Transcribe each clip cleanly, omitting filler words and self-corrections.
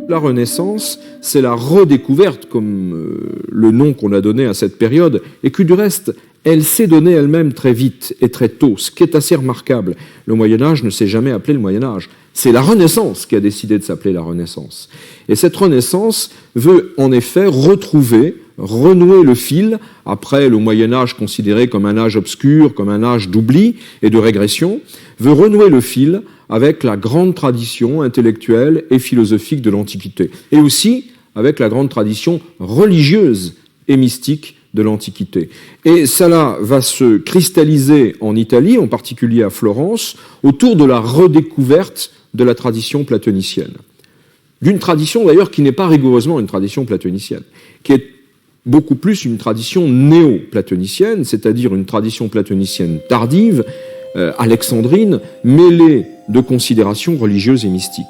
La Renaissance, c'est la redécouverte, comme le nom qu'on a donné à cette période, et que du reste, elle s'est donnée elle-même très vite et très tôt, ce qui est assez remarquable. Le Moyen-Âge ne s'est jamais appelé le Moyen-Âge. C'est la Renaissance qui a décidé de s'appeler la Renaissance. Et cette Renaissance veut en effet retrouver, renouer le fil, après le Moyen-Âge considéré comme un âge obscur, comme un âge d'oubli et de régression, veut renouer le fil avec la grande tradition intellectuelle et philosophique de l'Antiquité, et aussi avec la grande tradition religieuse et mystique de l'Antiquité. Et cela va se cristalliser en Italie, en particulier à Florence, autour de la redécouverte de la tradition platonicienne. D'une tradition d'ailleurs qui n'est pas rigoureusement une tradition platonicienne, qui est beaucoup plus une tradition néo-platonicienne, c'est-à-dire une tradition platonicienne tardive, alexandrine, mêlée de considérations religieuses et mystiques.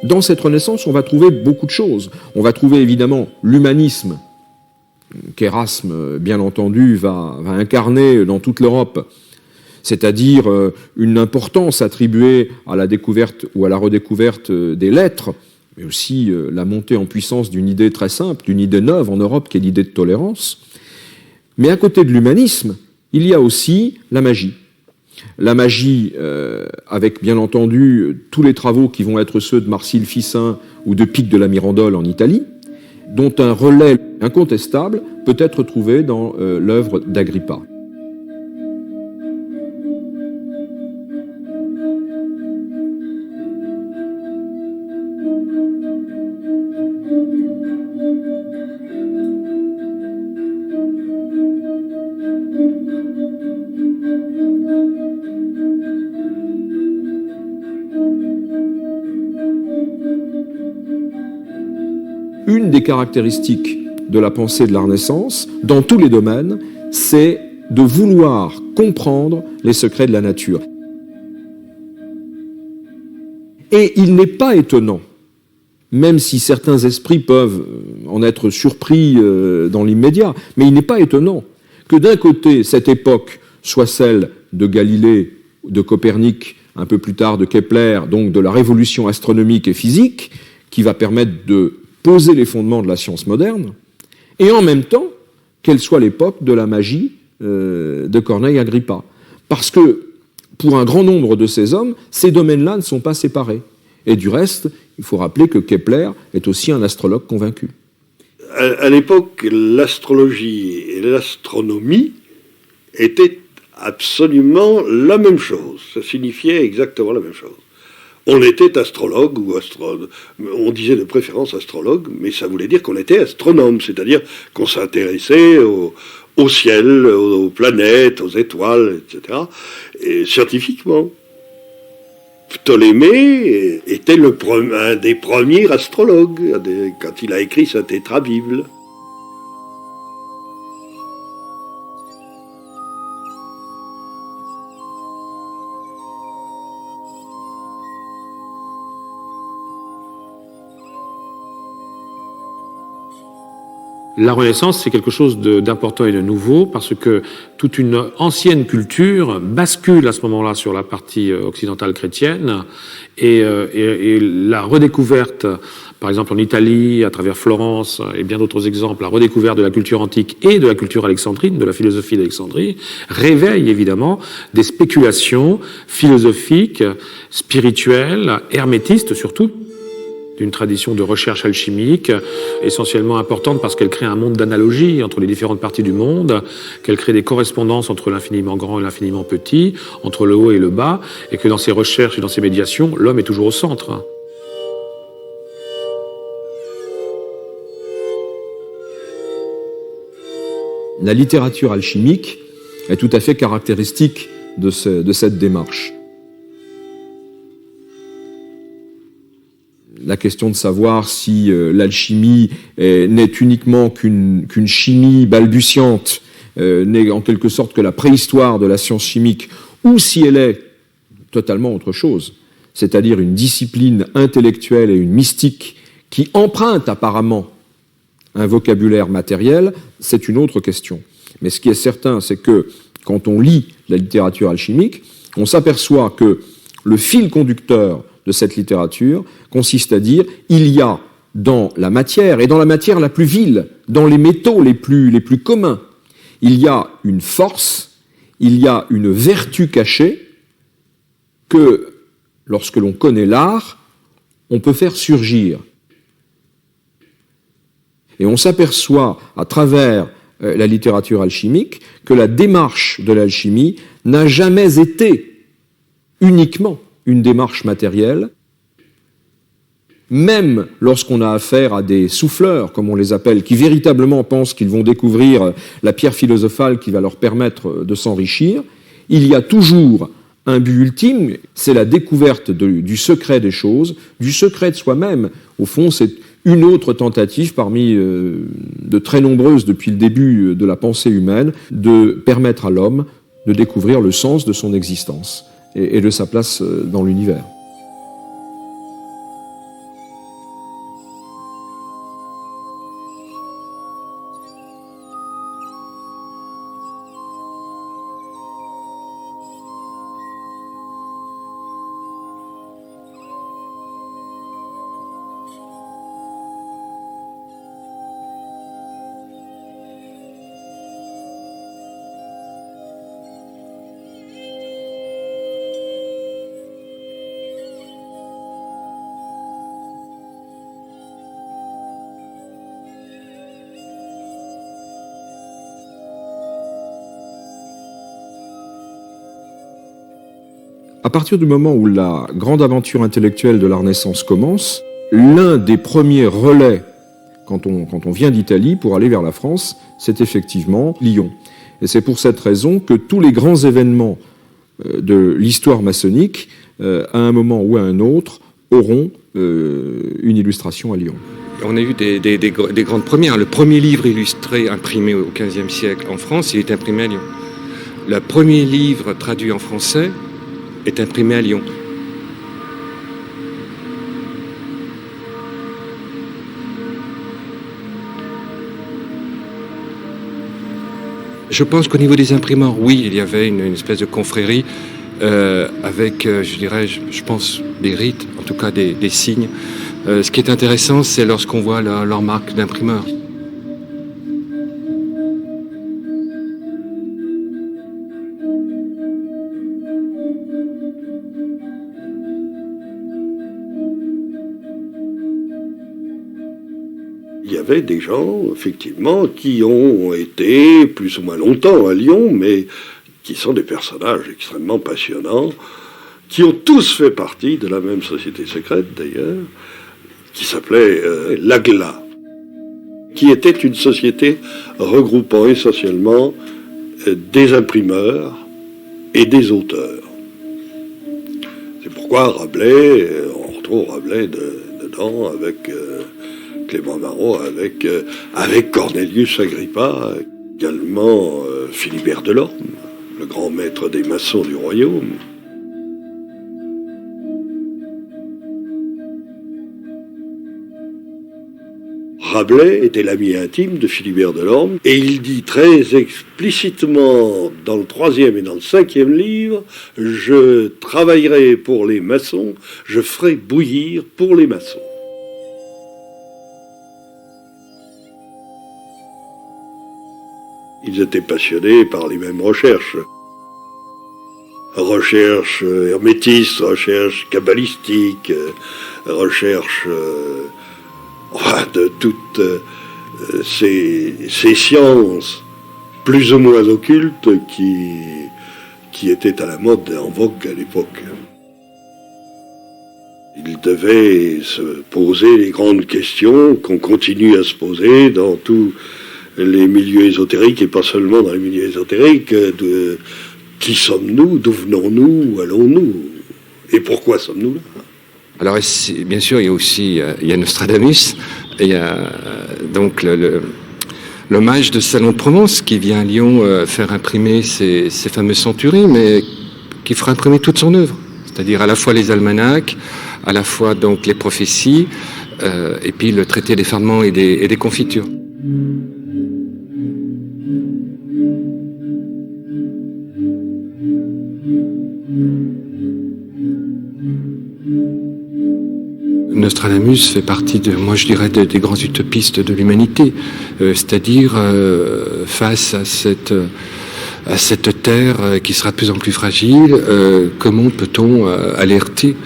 Dans cette Renaissance, on va trouver beaucoup de choses. On va trouver évidemment l'humanisme, qu'Erasme, bien entendu, va incarner dans toute l'Europe, c'est-à-dire une importance attribuée à la découverte ou à la redécouverte des lettres, mais aussi la montée en puissance d'une idée très simple, d'une idée neuve en Europe, qui est l'idée de tolérance. Mais à côté de l'humanisme, il y a aussi la magie. La magie, avec bien entendu tous les travaux qui vont être ceux de Marcille Ficin ou de Pic de la Mirandole en Italie, dont un relais incontestable peut être trouvé dans l'œuvre d'Agrippa. Une des caractéristiques de la pensée de la Renaissance, dans tous les domaines, c'est de vouloir comprendre les secrets de la nature. Et il n'est pas étonnant, même si certains esprits peuvent en être surpris dans l'immédiat, mais il n'est pas étonnant que d'un côté, cette époque soit celle de Galilée, de Copernic, un peu plus tard de Kepler, donc de la révolution astronomique et physique, qui va permettre de poser les fondements de la science moderne, et en même temps qu'elle soit l'époque de la magie de Corneille-Agrippa. Parce que, pour un grand nombre de ces hommes, ces domaines-là ne sont pas séparés. Et du reste, il faut rappeler que Kepler est aussi un astrologue convaincu. À l'époque, l'astrologie et l'astronomie étaient absolument la même chose. Ça signifiait exactement la même chose. On était astrologue ou on disait de préférence astrologue, mais ça voulait dire qu'on était astronome, c'est-à-dire qu'on s'intéressait au ciel, aux planètes, aux étoiles, etc. Et scientifiquement. Ptolémée était un des premiers astrologues quand il a écrit sa tétrabible. La Renaissance, c'est quelque chose d'important et de nouveau parce que toute une ancienne culture bascule à ce moment-là sur la partie occidentale chrétienne et la redécouverte, par exemple en Italie, à travers Florence et bien d'autres exemples, la redécouverte de la culture antique et de la culture alexandrine, de la philosophie d'Alexandrie, réveille évidemment des spéculations philosophiques, spirituelles, hermétistes surtout. d'une tradition de recherche alchimique, essentiellement importante parce qu'elle crée un monde d'analogie entre les différentes parties du monde, qu'elle crée des correspondances entre l'infiniment grand et l'infiniment petit, entre le haut et le bas, et que dans ses recherches et dans ses médiations, l'homme est toujours au centre. La littérature alchimique est tout à fait caractéristique de cette démarche. La question de savoir si l'alchimie n'est uniquement qu'une chimie balbutiante, n'est en quelque sorte que la préhistoire de la science chimique, ou si elle est totalement autre chose, c'est-à-dire une discipline intellectuelle et une mystique qui emprunte apparemment un vocabulaire matériel, c'est une autre question. Mais ce qui est certain, c'est que quand on lit la littérature alchimique, on s'aperçoit que le fil conducteur de cette littérature consiste à dire il y a dans la matière, et dans la matière la plus vile, dans les métaux les plus communs, il y a une force, il y a une vertu cachée que, lorsque l'on connaît l'art, on peut faire surgir. Et on s'aperçoit, à travers la littérature alchimique, que la démarche de l'alchimie n'a jamais été uniquement une démarche matérielle, même lorsqu'on a affaire à des souffleurs, comme on les appelle, qui véritablement pensent qu'ils vont découvrir la pierre philosophale qui va leur permettre de s'enrichir, il y a toujours un but ultime, c'est la découverte du secret des choses, du secret de soi-même. Au fond, c'est une autre tentative parmi de très nombreuses depuis le début de la pensée humaine, de permettre à l'homme de découvrir le sens de son existence et de sa place dans l'univers. À partir du moment où la grande aventure intellectuelle de la Renaissance commence, l'un des premiers relais, quand on vient d'Italie pour aller vers la France, c'est effectivement Lyon. Et c'est pour cette raison que tous les grands événements de l'histoire maçonnique, à un moment ou à un autre, auront une illustration à Lyon. On a eu des grandes premières. Le premier livre illustré imprimé au XVe siècle en France, il est imprimé à Lyon. Le premier livre traduit en français est imprimé à Lyon. Je pense qu'au niveau des imprimeurs, oui, il y avait une espèce de confrérie avec, je pense, des rites, en tout cas des signes. Ce qui est intéressant, c'est lorsqu'on voit leur marque d'imprimeur. Il y avait des gens, effectivement, qui ont été plus ou moins longtemps à Lyon, mais qui sont des personnages extrêmement passionnants, qui ont tous fait partie de la même société secrète, d'ailleurs, qui s'appelait l'AGLA, qui était une société regroupant essentiellement des imprimeurs et des auteurs. C'est pourquoi Rabelais, on retrouve Rabelais dedans avec Clément Marot, avec Cornelius Agrippa, également Philibert Delorme, le grand maître des maçons du royaume. Rabelais était l'ami intime de Philibert Delorme, et il dit très explicitement dans le 3e et dans le 5e livre, je travaillerai pour les maçons, je ferai bouillir pour les maçons. Ils étaient passionnés par les mêmes recherches. recherche hermétiste, recherche kabbalistique, recherche de toutes ces sciences plus ou moins occultes qui étaient à la mode, en vogue à l'époque. Il devait se poser les grandes questions qu'on continue à se poser dans tous les milieux ésotériques, et pas seulement dans les milieux ésotériques, de qui sommes-nous, d'où venons-nous, où allons-nous, et pourquoi sommes-nous là? Alors, bien sûr, il y a aussi Nostradamus, et il y a donc l'hommage de Salon de Provence qui vient à Lyon faire imprimer ces fameuses centuries, mais qui fera imprimer toute son œuvre, c'est-à-dire à la fois les almanachs, à la fois donc les prophéties, et puis le traité des ferments et des confitures. Nostradamus fait partie moi je dirais, des grands utopistes de l'humanité, c'est-à-dire face à cette terre qui sera de plus en plus fragile, comment peut-on alerter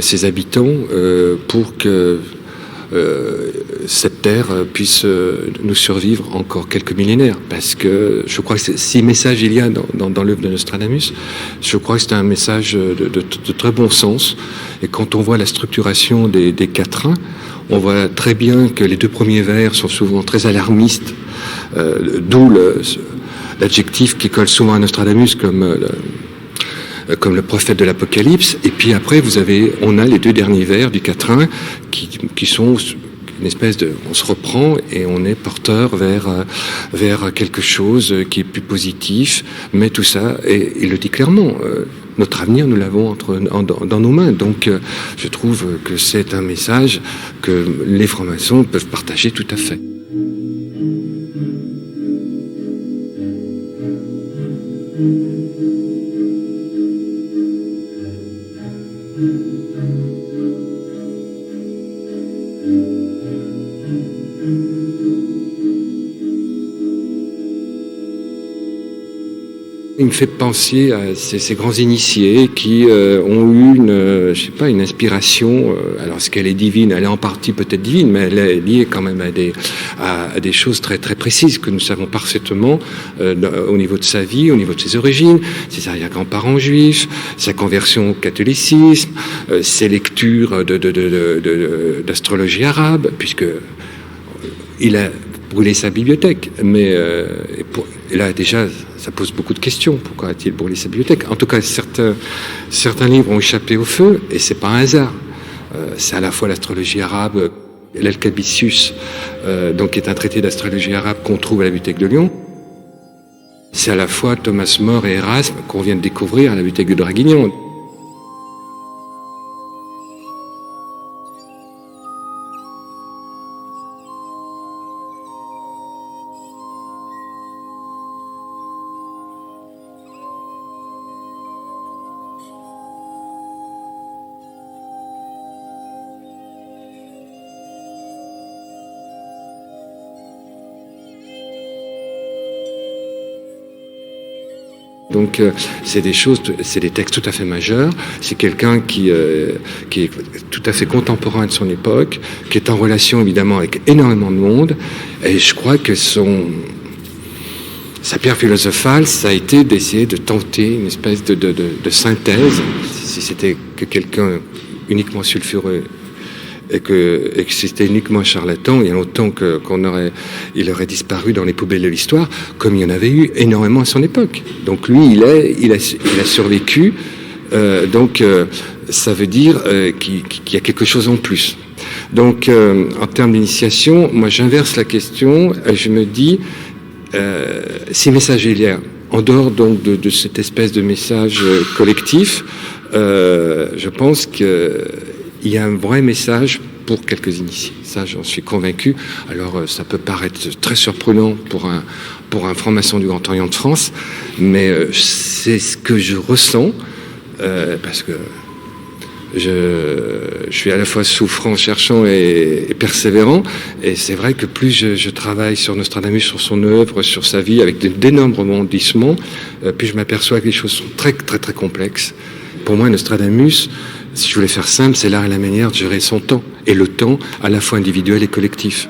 ses habitants pour que cette terre puisse nous survivre encore quelques millénaires, parce que je crois que si message il y a dans l'œuvre de Nostradamus, je crois que c'est un message de très bon sens. Et quand on voit la structuration des quatrains, on voit très bien que les deux premiers vers sont souvent très alarmistes, d'où l'adjectif qui colle souvent à Nostradamus comme le prophète de l'Apocalypse. Et puis après, on a les deux derniers vers du quatrain qui sont une espèce de... On se reprend et on est porteur vers quelque chose qui est plus positif. Mais tout ça, et il le dit clairement, notre avenir, nous l'avons dans nos mains. Donc, je trouve que c'est un message que les francs-maçons peuvent partager tout à fait. Il me fait penser à ces grands initiés qui ont eu une inspiration. Alors, est-ce qu'elle est divine? Elle est en partie peut-être divine, mais elle est liée quand même à des choses très très précises que nous savons parfaitement au niveau de sa vie, au niveau de ses origines, ses arrière-grands-parents juifs, sa conversion au catholicisme, ses lectures d'astrologie arabe, puisque il a brûlé sa bibliothèque, mais là déjà ça pose beaucoup de questions. Pourquoi a-t-il brûlé sa bibliothèque? En tout cas, certains livres ont échappé au feu, et c'est pas un hasard. C'est à la fois l'astrologie arabe, l'Alcabisius, donc qui est un traité d'astrologie arabe qu'on trouve à la bibliothèque de Lyon. C'est à la fois Thomas More et Erasme qu'on vient de découvrir à la bibliothèque de Draguignan. Donc c'est des textes tout à fait majeurs. C'est quelqu'un qui est tout à fait contemporain de son époque, qui est en relation évidemment avec énormément de monde. Et je crois que sa pierre philosophale, ça a été d'essayer de tenter une espèce de synthèse. Si c'était que quelqu'un uniquement sulfureux et que c'était uniquement un charlatan, il y a longtemps il aurait disparu dans les poubelles de l'histoire, comme il y en avait eu énormément à son époque. Donc lui, il a survécu, donc ça veut dire qu'il y a quelque chose en plus. Donc en termes d'initiation, moi j'inverse la question, je me dis, si message il y a, en dehors donc de cette espèce de message collectif, je pense qu'il y a un vrai message pour quelques initiés. Ça, j'en suis convaincu. Alors, ça peut paraître très surprenant pour un franc-maçon du Grand Orient de France, mais c'est ce que je ressens, parce que Je suis à la fois souffrant, cherchant et persévérant. Et c'est vrai que plus je travaille sur Nostradamus, sur son œuvre, sur sa vie, avec d'énormes rebondissements, plus je m'aperçois que les choses sont très, très, très complexes. Pour moi, Nostradamus, si je voulais faire simple, c'est l'art et la manière de gérer son temps. Et le temps, à la fois individuel et collectif.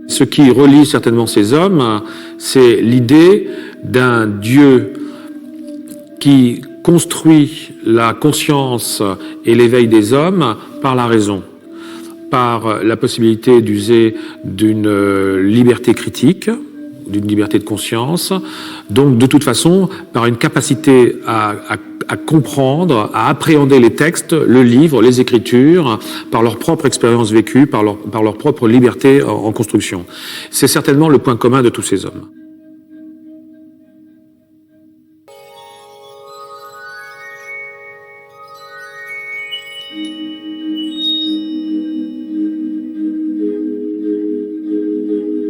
Ce qui relie certainement ces hommes, c'est l'idée d'un Dieu qui construit la conscience et l'éveil des hommes par la raison, par la possibilité d'user d'une liberté critique, d'une liberté de conscience, donc de toute façon par une capacité à comprendre, à appréhender les textes, le livre, les écritures, par leur propre expérience vécue, par leur propre liberté en construction. C'est certainement le point commun de tous ces hommes.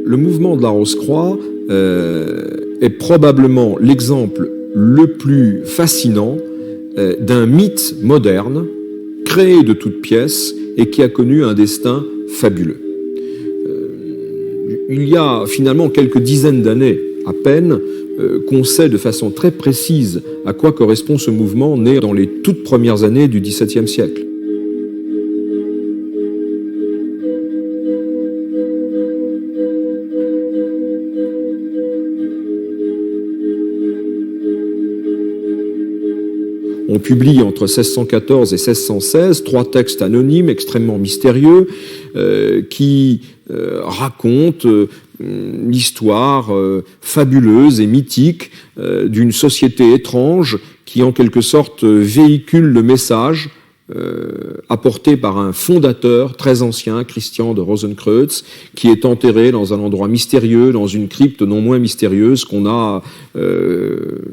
Le mouvement de la Rose-Croix est probablement l'exemple le plus fascinant d'un mythe moderne, créé de toutes pièces et qui a connu un destin fabuleux. Il y a finalement quelques dizaines d'années à peine qu'on sait de façon très précise à quoi correspond ce mouvement né dans les toutes premières années du XVIIe siècle. On publie entre 1614 et 1616 3 textes anonymes extrêmement mystérieux qui racontent l'histoire fabuleuse et mythique d'une société étrange qui en quelque sorte véhicule le message apporté par un fondateur très ancien, Christian de Rosenkreuz, qui est enterré dans un endroit mystérieux, dans une crypte non moins mystérieuse qu'on a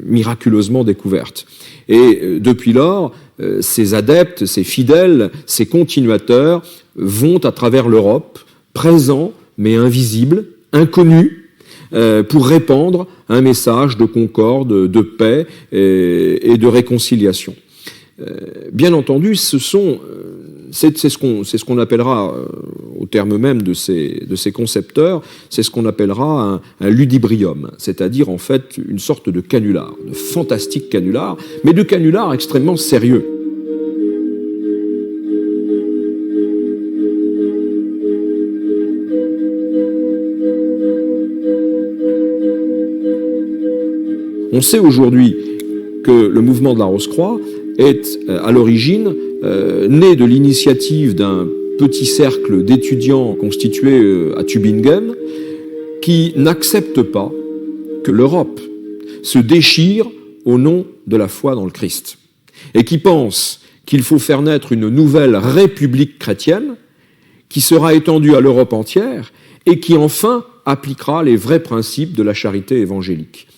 miraculeusement découverte. Et depuis lors, ces adeptes, ces fidèles, ces continuateurs vont à travers l'Europe, présents mais invisibles, inconnus, pour répandre un message de concorde, de paix et de réconciliation. Bien entendu, c'est ce qu'on appellera, au terme même de ces concepteurs, c'est ce qu'on appellera un ludibrium, c'est-à-dire en fait une sorte de canular, de fantastique canular, mais de canular extrêmement sérieux. On sait aujourd'hui que le mouvement de la Rose-Croix est à l'origine né de l'initiative d'un petit cercle d'étudiants constitué à Tübingen qui n'acceptent pas que l'Europe se déchire au nom de la foi dans le Christ et qui pensent qu'il faut faire naître une nouvelle république chrétienne qui sera étendue à l'Europe entière et qui enfin appliquera les vrais principes de la charité évangélique.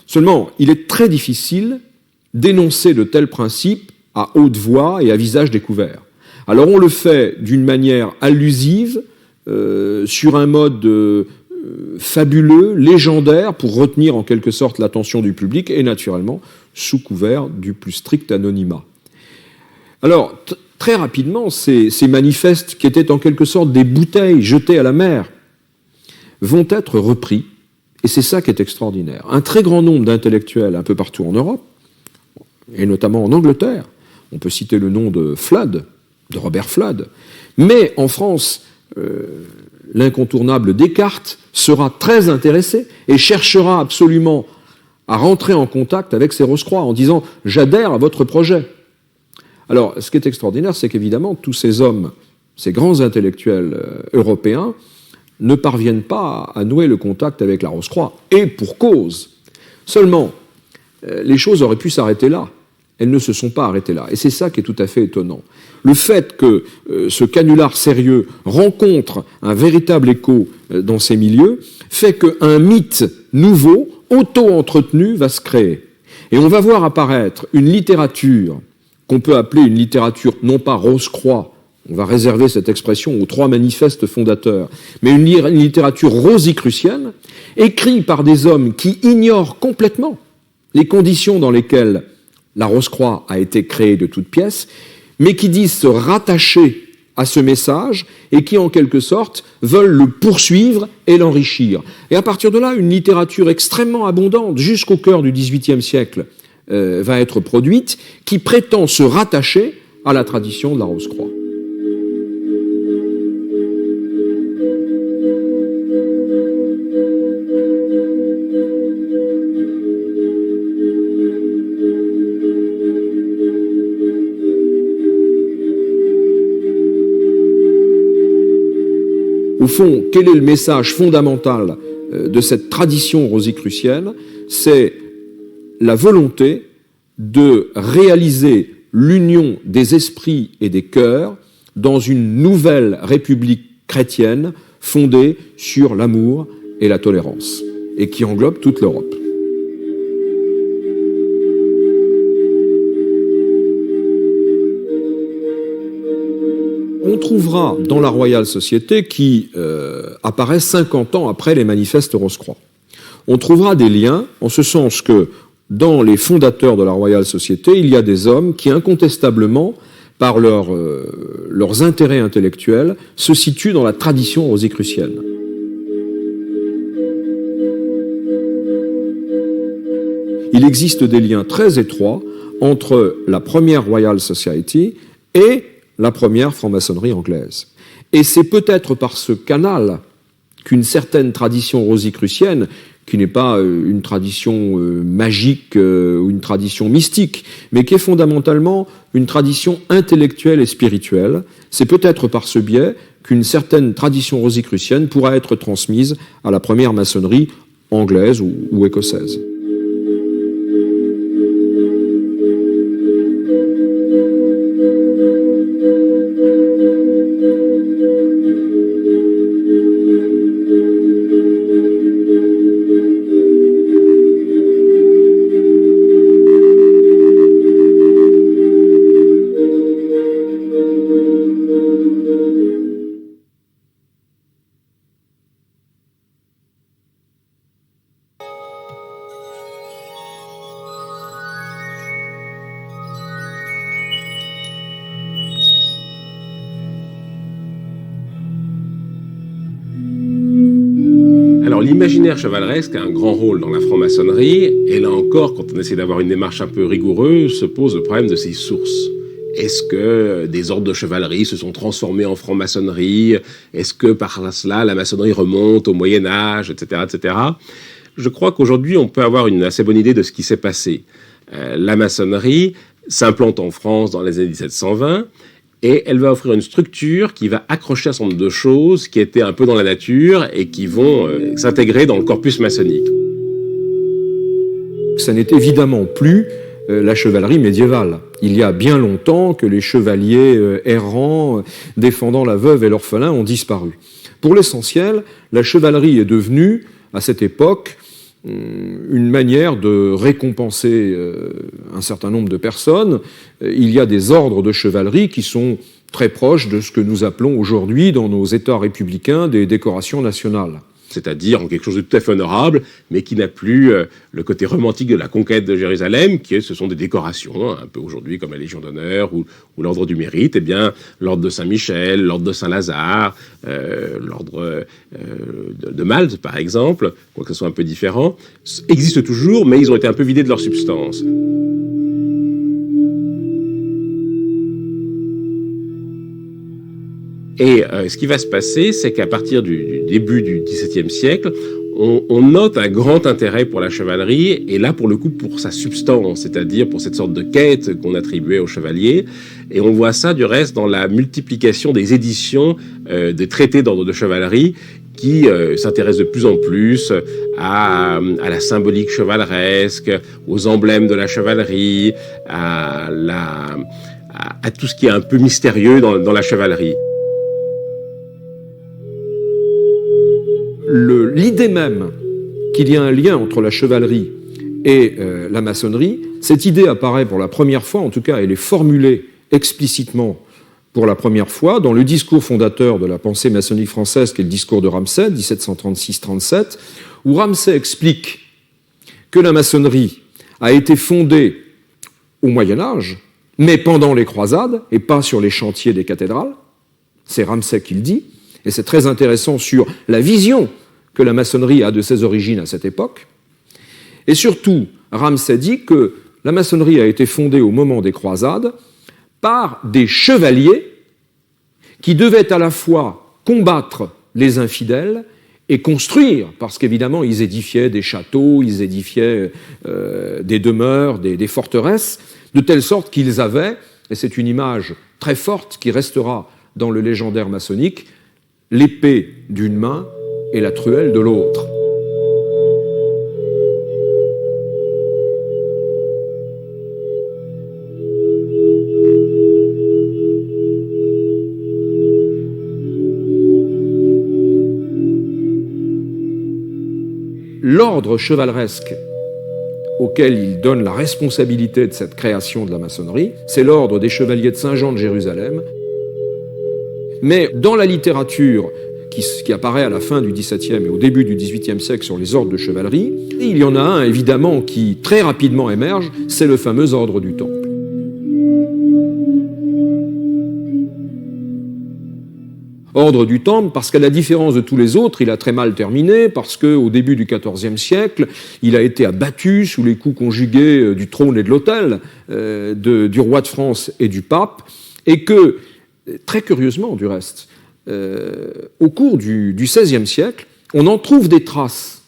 Seulement, il est très difficile d'énoncer de tels principes à haute voix et à visage découvert. Alors on le fait d'une manière allusive, sur un mode fabuleux, légendaire, pour retenir en quelque sorte l'attention du public, et naturellement sous couvert du plus strict anonymat. Alors, très rapidement, ces manifestes qui étaient en quelque sorte des bouteilles jetées à la mer vont être repris, et c'est ça qui est extraordinaire. Un très grand nombre d'intellectuels un peu partout en Europe, et notamment en Angleterre, on peut citer le nom de Flood, de Robert Flood, mais en France, l'incontournable Descartes sera très intéressé et cherchera absolument à rentrer en contact avec ces Rose-Croix en disant « j'adhère à votre projet ». Alors, ce qui est extraordinaire, c'est qu'évidemment, tous ces hommes, ces grands intellectuels européens, ne parviennent pas à nouer le contact avec la Rose-Croix, et pour cause. Seulement, les choses auraient pu s'arrêter là. Elles ne se sont pas arrêtées là. Et c'est ça qui est tout à fait étonnant. Le fait que ce canular sérieux rencontre un véritable écho dans ces milieux fait qu'un mythe nouveau, auto-entretenu, va se créer. Et on va voir apparaître une littérature qu'on peut appeler une littérature non pas Rose-Croix, on va réserver cette expression aux 3 manifestes fondateurs, mais une littérature rosicrucienne, écrite par des hommes qui ignorent complètement les conditions dans lesquelles la Rose-Croix a été créée de toutes pièces, mais qui disent se rattacher à ce message et qui, en quelque sorte, veulent le poursuivre et l'enrichir. Et à partir de là, une littérature extrêmement abondante, jusqu'au cœur du XVIIIe siècle, va être produite, qui prétend se rattacher à la tradition de la Rose-Croix. Au fond, quel est le message fondamental de cette tradition rosicrucienne? C'est la volonté de réaliser l'union des esprits et des cœurs dans une nouvelle république chrétienne fondée sur l'amour et la tolérance, et qui englobe toute l'Europe. On trouvera dans la Royale Société, qui apparaît 50 ans après les manifestes Rose-Croix, on trouvera des liens, en ce sens que dans les fondateurs de la Royale Société, il y a des hommes qui, incontestablement, par leurs intérêts intellectuels, se situent dans la tradition rosicrucienne. Il existe des liens très étroits entre la première Royal Society et la première franc-maçonnerie anglaise. Et c'est peut-être par ce canal qu'une certaine tradition rosicrucienne, qui n'est pas une tradition magique ou une tradition mystique, mais qui est fondamentalement une tradition intellectuelle et spirituelle, c'est peut-être par ce biais qu'une certaine tradition rosicrucienne pourra être transmise à la première maçonnerie anglaise ou écossaise. L'imaginaire chevaleresque a un grand rôle dans la franc-maçonnerie, et là encore, quand on essaie d'avoir une démarche un peu rigoureuse, se pose le problème de ses sources. Est-ce que des ordres de chevalerie se sont transformés en franc-maçonnerie? Est-ce que par cela, la maçonnerie remonte au Moyen-Âge, etc., etc. Je crois qu'aujourd'hui, on peut avoir une assez bonne idée de ce qui s'est passé. La maçonnerie s'implante en France dans les années 1720, et elle va offrir une structure qui va accrocher un certain nombre de choses qui étaient un peu dans la nature et qui vont s'intégrer dans le corpus maçonnique. Ça n'est évidemment plus la chevalerie médiévale. Il y a bien longtemps que les chevaliers errants défendant la veuve et l'orphelin ont disparu. Pour l'essentiel, la chevalerie est devenue, à cette époque, une manière de récompenser un certain nombre de personnes. Il y a des ordres de chevalerie qui sont très proches de ce que nous appelons aujourd'hui, dans nos États républicains, des décorations nationales. C'est-à-dire en quelque chose de tout à fait honorable, mais qui n'a plus le côté romantique de la conquête de Jérusalem, ce sont des décorations, un peu aujourd'hui comme la Légion d'honneur ou l'Ordre du Mérite. Eh bien, l'Ordre de Saint-Michel, l'Ordre de Saint-Lazare, l'Ordre de Malte, par exemple, quoique ce soit un peu différent, existent toujours, mais ils ont été un peu vidés de leur substance. Et ce qui va se passer, c'est qu'à partir du début du XVIIe siècle, on note un grand intérêt pour la chevalerie, et là, pour le coup, pour sa substance, c'est-à-dire pour cette sorte de quête qu'on attribuait aux chevaliers. Et on voit ça, du reste, dans la multiplication des éditions des traités d'ordre de chevalerie, qui s'intéressent de plus en plus à la symbolique chevaleresque, aux emblèmes de la chevalerie, à tout ce qui est un peu mystérieux dans la chevalerie. L'idée même qu'il y a un lien entre la chevalerie et la maçonnerie, cette idée apparaît pour la première fois, en tout cas elle est formulée explicitement pour la première fois dans le discours fondateur de la pensée maçonnique française, qui est le discours de Ramsay, 1736-37, où Ramsay explique que la maçonnerie a été fondée au Moyen-Âge, mais pendant les croisades, et pas sur les chantiers des cathédrales. C'est Ramsay qui le dit, et c'est très intéressant sur la vision que la maçonnerie a de ses origines à cette époque. Et surtout, Ramsay dit que la maçonnerie a été fondée au moment des croisades par des chevaliers qui devaient à la fois combattre les infidèles et construire, parce qu'évidemment ils édifiaient des châteaux, ils édifiaient des demeures, des forteresses, de telle sorte qu'ils avaient, et c'est une image très forte qui restera dans le légendaire maçonnique, l'épée d'une main et la truelle de l'autre. L'ordre chevaleresque auquel il donne la responsabilité de cette création de la maçonnerie, c'est l'ordre des chevaliers de Saint-Jean de Jérusalem. Mais dans la littérature qui apparaît à la fin du XVIIe et au début du XVIIIe siècle sur les ordres de chevalerie, il y en a un évidemment qui très rapidement émerge, c'est le fameux ordre du Temple. Ordre du Temple, parce qu'à la différence de tous les autres, il a très mal terminé, parce qu'au début du XIVe siècle, il a été abattu sous les coups conjugués du trône et de l'autel du roi de France et du pape, et que, très curieusement du reste, au cours du XVIe siècle, on en trouve des traces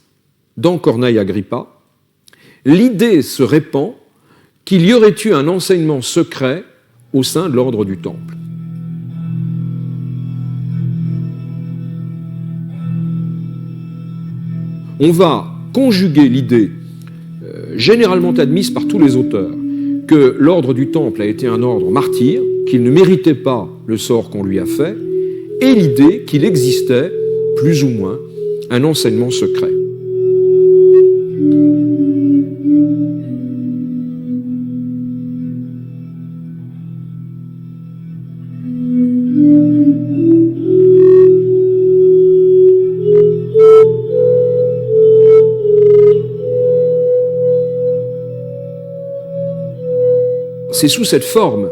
dans Corneille Agrippa. L'idée se répand qu'il y aurait eu un enseignement secret au sein de l'ordre du Temple. On va conjuguer l'idée, généralement admise par tous les auteurs, que l'ordre du Temple a été un ordre martyr, qu'il ne méritait pas le sort qu'on lui a fait, et l'idée qu'il existait, plus ou moins, un enseignement secret. C'est sous cette forme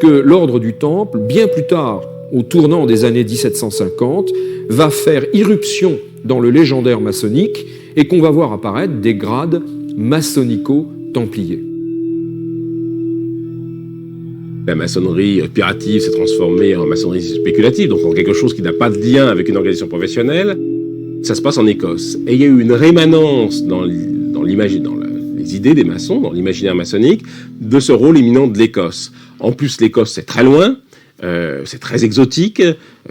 que l'ordre du Temple, bien plus tard, au tournant des années 1750, va faire irruption dans le légendaire maçonnique et qu'on va voir apparaître des grades maçonnico-templiers. La maçonnerie pirative s'est transformée en maçonnerie spéculative, donc en quelque chose qui n'a pas de lien avec une organisation professionnelle. Ça se passe en Écosse. Et il y a eu une rémanence dans les idées des maçons, dans l'imaginaire maçonnique, de ce rôle éminent de l'Écosse. En plus, l'Écosse, c'est très loin, c'est très exotique,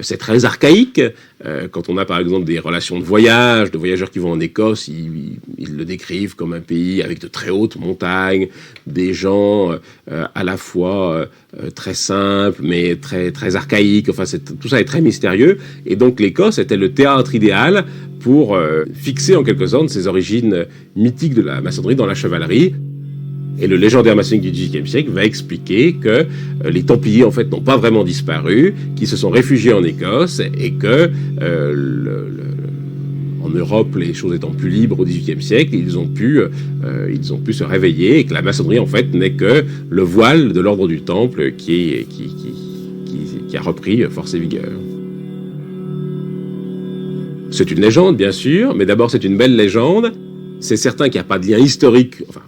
c'est très archaïque. Quand on a par exemple des relations de voyage, de voyageurs qui vont en Écosse, ils le décrivent comme un pays avec de très hautes montagnes, des gens à la fois très simples mais très, très archaïques. Enfin, tout ça est très mystérieux. Et donc l'Écosse était le théâtre idéal pour fixer en quelque sorte ces origines mythiques de la maçonnerie dans la chevalerie. Et le légendaire maçonnique du XVIIIe siècle va expliquer que les Templiers en fait n'ont pas vraiment disparu, qu'ils se sont réfugiés en Écosse et que en Europe, les choses étant plus libres au XVIIIe siècle, ils ont pu se réveiller et que la maçonnerie en fait n'est que le voile de l'ordre du Temple qui a repris force et vigueur. C'est une légende bien sûr, mais d'abord c'est une belle légende. C'est certain qu'il n'y a pas de lien historique. Enfin,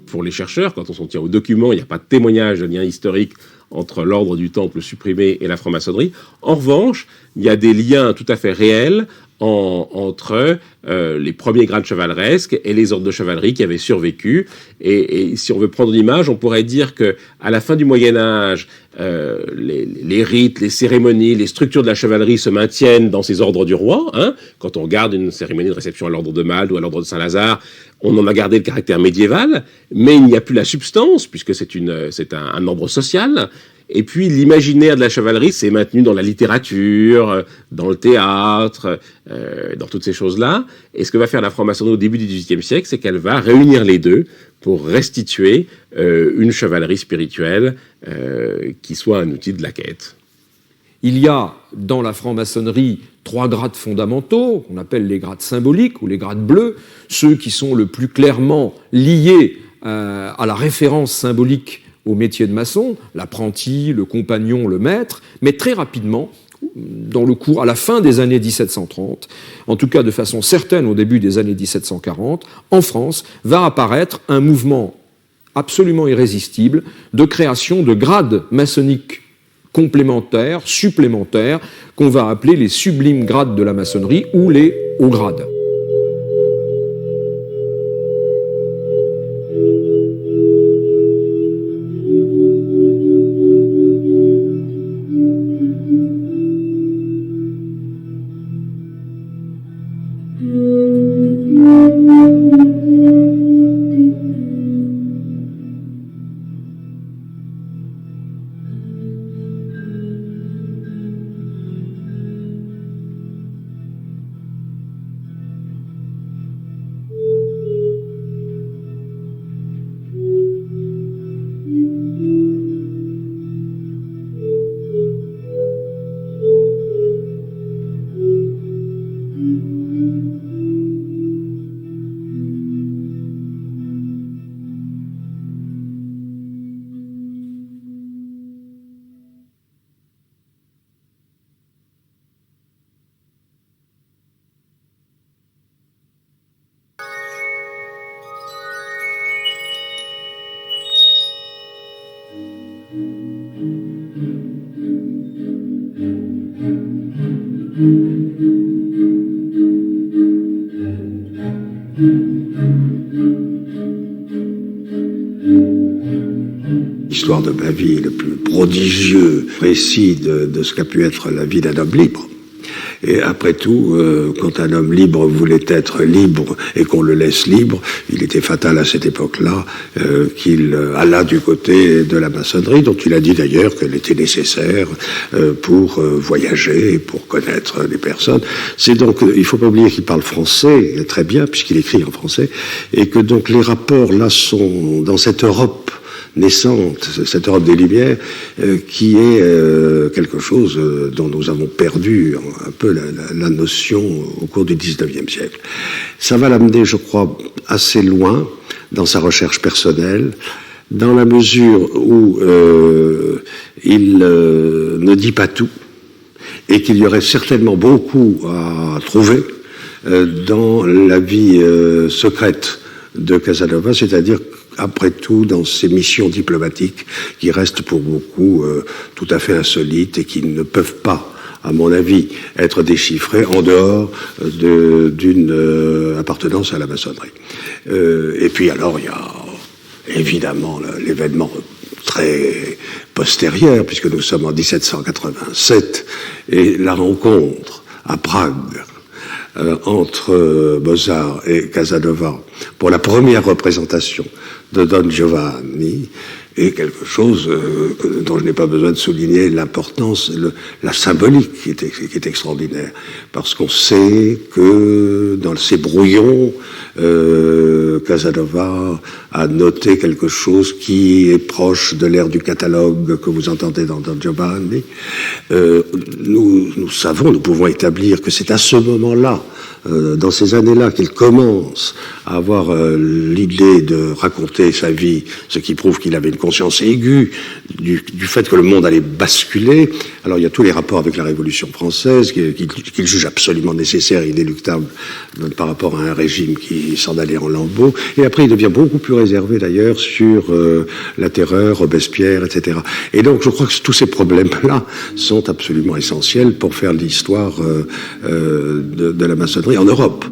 pour les chercheurs, quand on s'en tient aux documents, il n'y a pas de témoignage de lien historique entre l'ordre du Temple supprimé et la franc-maçonnerie. En revanche, il y a des liens tout à fait réels entre les premiers grades chevaleresques et les ordres de chevalerie qui avaient survécu. Et si on veut prendre une image, on pourrait dire que à la fin du Moyen-Âge, les rites, les cérémonies, les structures de la chevalerie se maintiennent dans ces ordres du roi. Quand on regarde une cérémonie de réception à l'ordre de Malte ou à l'ordre de Saint-Lazare, on en a gardé le caractère médiéval, mais il n'y a plus la substance, puisque c'est un ordre social. Et puis l'imaginaire de la chevalerie s'est maintenu dans la littérature, dans le théâtre, dans toutes ces choses-là. Et ce que va faire la franc-maçonnerie au début du XVIIIe siècle, c'est qu'elle va réunir les deux pour restituer une chevalerie spirituelle qui soit un outil de la quête. Il y a dans la franc-maçonnerie 3 grades fondamentaux, qu'on appelle les grades symboliques ou les grades bleus, ceux qui sont le plus clairement liés à la référence symbolique au métier de maçon, l'apprenti, le compagnon, le maître, mais très rapidement, à la fin des années 1730, en tout cas de façon certaine au début des années 1740, en France, va apparaître un mouvement absolument irrésistible de création de grades maçonniques complémentaires, supplémentaires, qu'on va appeler les sublimes grades de la maçonnerie ou les hauts grades. L'histoire de ma vie est le plus prodigieux récit de ce qu'a pu être la vie d'un homme libre. Et après tout, quand un homme libre voulait être libre et qu'on le laisse libre, il était fatal à cette époque-là qu'il alla du côté de la maçonnerie, dont il a dit d'ailleurs qu'elle était nécessaire pour voyager, pour connaître les personnes. C'est donc, il ne faut pas oublier qu'il parle français très bien, puisqu'il écrit en français, et que donc les rapports là sont dans cette Europe naissante, cette Europe des Lumières, qui est quelque chose dont nous avons perdu un peu la notion au cours du XIXe siècle. Ça va l'amener, je crois, assez loin dans sa recherche personnelle, dans la mesure où il ne dit pas tout, et qu'il y aurait certainement beaucoup à trouver dans la vie secrète de Casanova, c'est-à-dire après tout dans ces missions diplomatiques qui restent pour beaucoup tout à fait insolites et qui ne peuvent pas, à mon avis, être déchiffrées en dehors d'une appartenance à la maçonnerie. Et puis alors, il y a évidemment l'événement très postérieur, puisque nous sommes en 1787, et la rencontre à Prague entre Mozart et Casanova pour la première représentation de Don Giovanni est quelque chose dont je n'ai pas besoin de souligner l'importance, la symbolique qui est extraordinaire, parce qu'on sait que dans ces brouillons, Casanova a noté quelque chose qui est proche de l'ère du catalogue que vous entendez dans Don Giovanni. Nous savons, nous pouvons établir que c'est à ce moment-là, dans ces années-là, qu'il commence à avoir l'idée de raconter sa vie, ce qui prouve qu'il avait une conscience aiguë du fait que le monde allait basculer. Alors il y a tous les rapports avec la Révolution française qu'il juge absolument nécessaire et inéluctable par rapport à un régime qui s'en allait en lambeaux. Et après il devient beaucoup plus réservé d'ailleurs sur la terreur, Robespierre, etc. Et donc je crois que tous ces problèmes-là sont absolument essentiels pour faire l'histoire de la maçonnerie en Europe.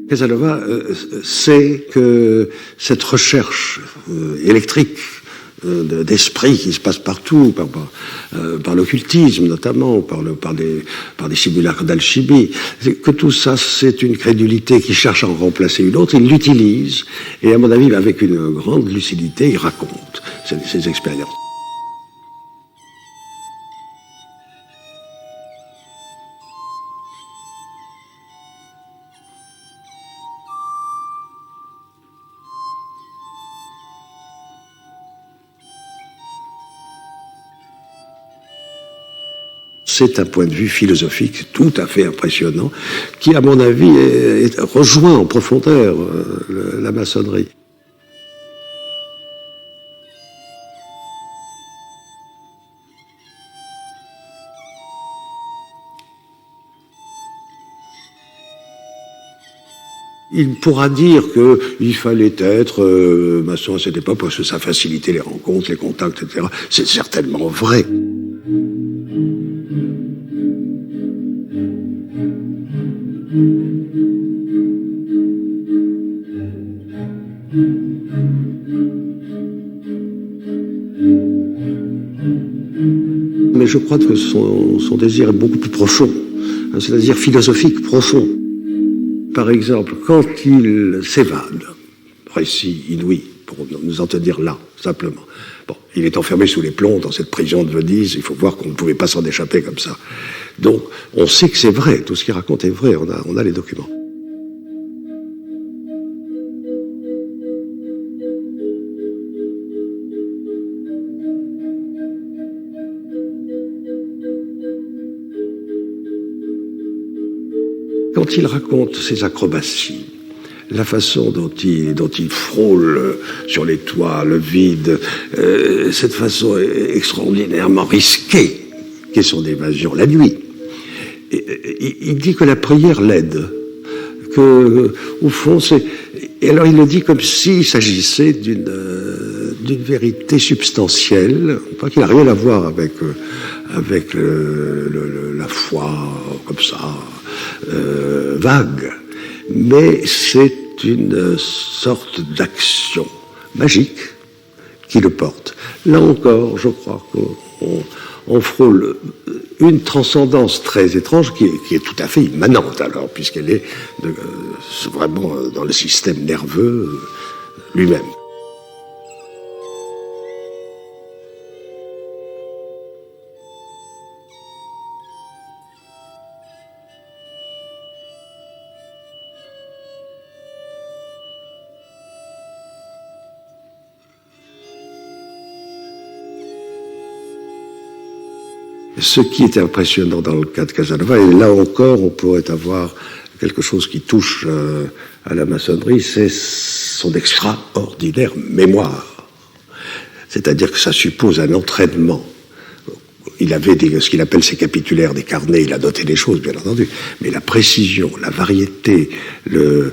Casanova sait que cette recherche électrique d'esprit qui se passe partout, par l'occultisme notamment, par des simulacres d'alchimie, que tout ça c'est une crédulité qui cherche à en remplacer une autre, il l'utilise, et à mon avis avec une grande lucidité il raconte ses expériences. C'est un point de vue philosophique tout à fait impressionnant, qui, à mon avis, rejoint en profondeur la maçonnerie. Il pourra dire qu'il fallait être maçon à cette époque parce que ça facilitait les rencontres, les contacts, etc. C'est certainement vrai. Mais je crois que son désir est beaucoup plus profond, c'est-à-dire philosophique profond. Par exemple, quand il s'évade, récit inouï, pour nous en tenir là, simplement. Bon, il est enfermé sous les plombs dans cette prison de Venise, il faut voir qu'on ne pouvait pas s'en échapper comme ça. Donc, on sait que c'est vrai, tout ce qu'il raconte est vrai, on a les documents. Quand il raconte ses acrobaties, la façon dont il frôle sur les toits, le vide, cette façon extraordinairement risquée qu'est son évasion la nuit, il dit que la prière l'aide, que au fond c'est... Et alors il le dit comme s'il s'agissait d'une vérité substantielle, pas qu'il n'a rien à voir avec la foi comme ça, vague, mais c'est une sorte d'action magique qui le porte. Là encore, je crois qu'on frôle une transcendance très étrange qui est tout à fait immanente alors, puisqu'elle est vraiment dans le système nerveux lui-même. Ce qui est impressionnant dans le cas de Casanova, et là encore on pourrait avoir quelque chose qui touche à la maçonnerie, c'est son extraordinaire mémoire. C'est-à-dire que ça suppose un entraînement. Il avait ce qu'il appelle ses capitulaires, des carnets, il a noté des choses, bien entendu, mais la précision, la variété, la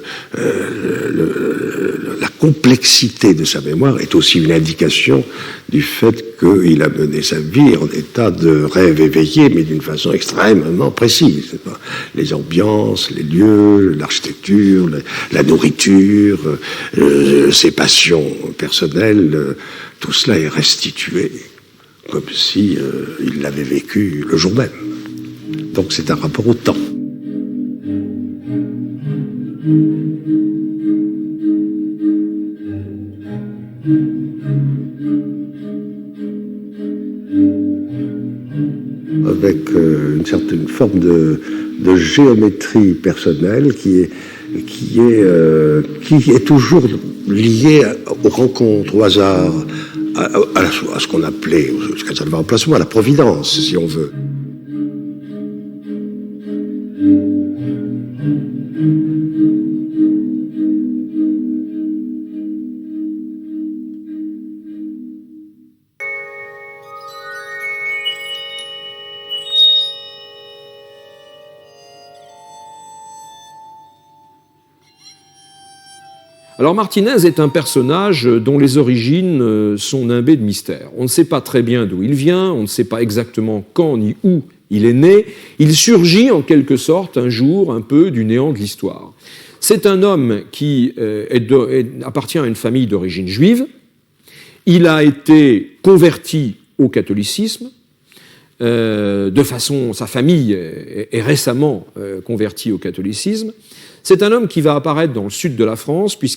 complexité de sa mémoire est aussi une indication du fait qu'il a mené sa vie en état de rêve éveillé, mais d'une façon extrêmement précise. Les ambiances, les lieux, l'architecture, la nourriture, ses passions personnelles, tout cela est restitué comme si il l'avait vécu le jour même. Donc c'est un rapport au temps. Avec une certaine forme de géométrie personnelle qui est toujours liée aux rencontres, au hasard, à ce qu'on appelait, ce qu'elle va remplacer, à la providence, si on veut. Alors Martinez est un personnage dont les origines sont nimbées de mystère. On ne sait pas très bien d'où il vient, on ne sait pas exactement quand ni où il est né. Il surgit en quelque sorte un jour un peu du néant de l'histoire. C'est un homme qui appartient à une famille d'origine juive. Il a été converti au catholicisme. Sa famille est récemment convertie au catholicisme. C'est un homme qui va apparaître dans le sud de la France, puis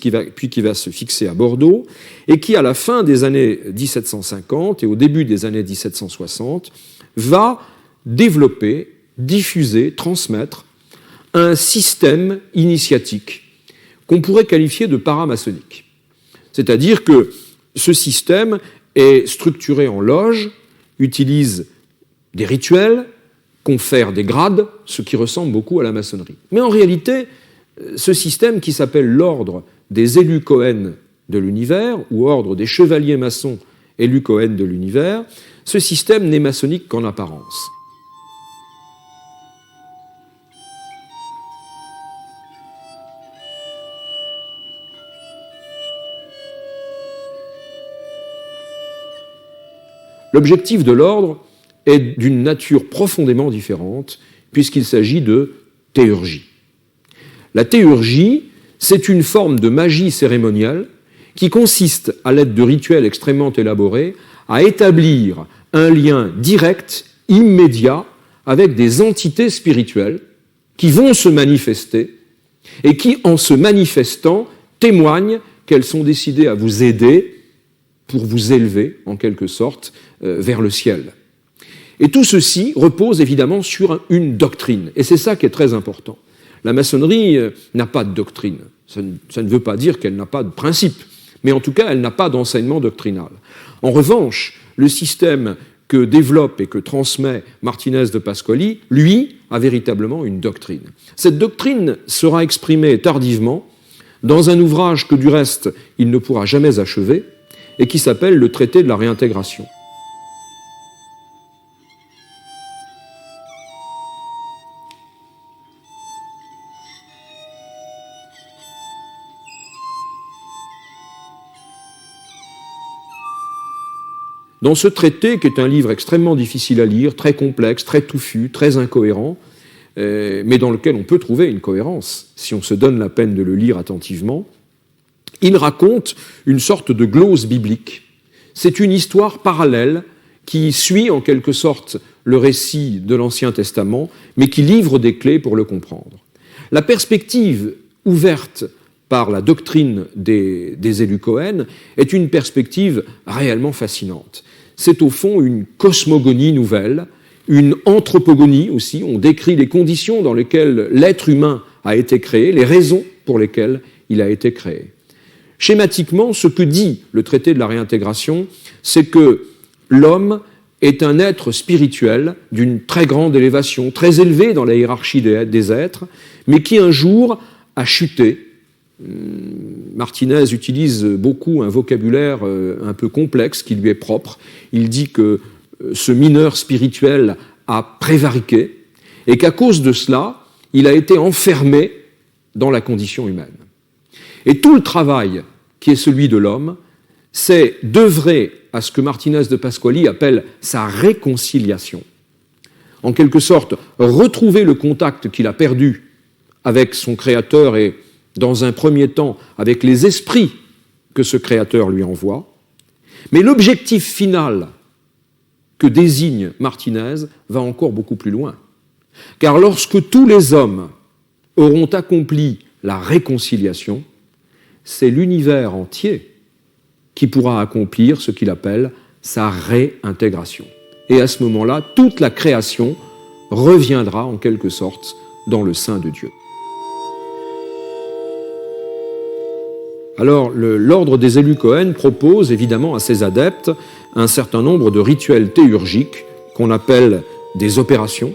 qui va se fixer à Bordeaux, et qui, à la fin des années 1750 et au début des années 1760, va développer, diffuser, transmettre un système initiatique qu'on pourrait qualifier de paramaçonnique. C'est-à-dire que ce système est structuré en loges, utilise des rituels, confère des grades, ce qui ressemble beaucoup à la maçonnerie. Mais en réalité, ce système qui s'appelle l'ordre des élus Cohen de l'univers, ou ordre des chevaliers maçons élus Cohen de l'univers, ce système n'est maçonnique qu'en apparence. L'objectif de l'ordre est d'une nature profondément différente, puisqu'il s'agit de théurgie. La théurgie, c'est une forme de magie cérémonielle qui consiste, à l'aide de rituels extrêmement élaborés, à établir un lien direct, immédiat, avec des entités spirituelles qui vont se manifester et qui, en se manifestant, témoignent qu'elles sont décidées à vous aider pour vous élever, en quelque sorte, vers le ciel. Et tout ceci repose évidemment sur une doctrine. Et c'est ça qui est très important. La maçonnerie n'a pas de doctrine. Ça ne veut pas dire qu'elle n'a pas de principe. Mais en tout cas, elle n'a pas d'enseignement doctrinal. En revanche, le système que développe et que transmet Martinez de Pasquali, lui, a véritablement une doctrine. Cette doctrine sera exprimée tardivement dans un ouvrage que, du reste, il ne pourra jamais achever, et qui s'appelle le Traité de la réintégration. Dans ce traité, qui est un livre extrêmement difficile à lire, très complexe, très touffu, très incohérent, mais dans lequel on peut trouver une cohérence, si on se donne la peine de le lire attentivement, il raconte une sorte de glose biblique. C'est une histoire parallèle qui suit en quelque sorte le récit de l'Ancien Testament, mais qui livre des clés pour le comprendre. La perspective ouverte par la doctrine des élus Cohen est une perspective réellement fascinante. C'est au fond une cosmogonie nouvelle, une anthropogonie aussi. On décrit les conditions dans lesquelles l'être humain a été créé, les raisons pour lesquelles il a été créé. Schématiquement, ce que dit le traité de la réintégration, c'est que l'homme est un être spirituel d'une très grande élévation, très élevé dans la hiérarchie des êtres, mais qui un jour a chuté. Martinez utilise beaucoup un vocabulaire un peu complexe qui lui est propre. Il dit que ce mineur spirituel a prévariqué et qu'à cause de cela, il a été enfermé dans la condition humaine. Et tout le travail qui est celui de l'homme, c'est d'œuvrer à ce que Martinez de Pasquali appelle sa réconciliation. En quelque sorte, retrouver le contact qu'il a perdu avec son Créateur et, dans un premier temps, avec les esprits que ce Créateur lui envoie. Mais l'objectif final que désigne Martinez va encore beaucoup plus loin. Car lorsque tous les hommes auront accompli la réconciliation, c'est l'univers entier qui pourra accomplir ce qu'il appelle sa réintégration. Et à ce moment-là, toute la création reviendra en quelque sorte dans le sein de Dieu. Alors, l'ordre des élus Cohen propose évidemment à ses adeptes un certain nombre de rituels théurgiques qu'on appelle des opérations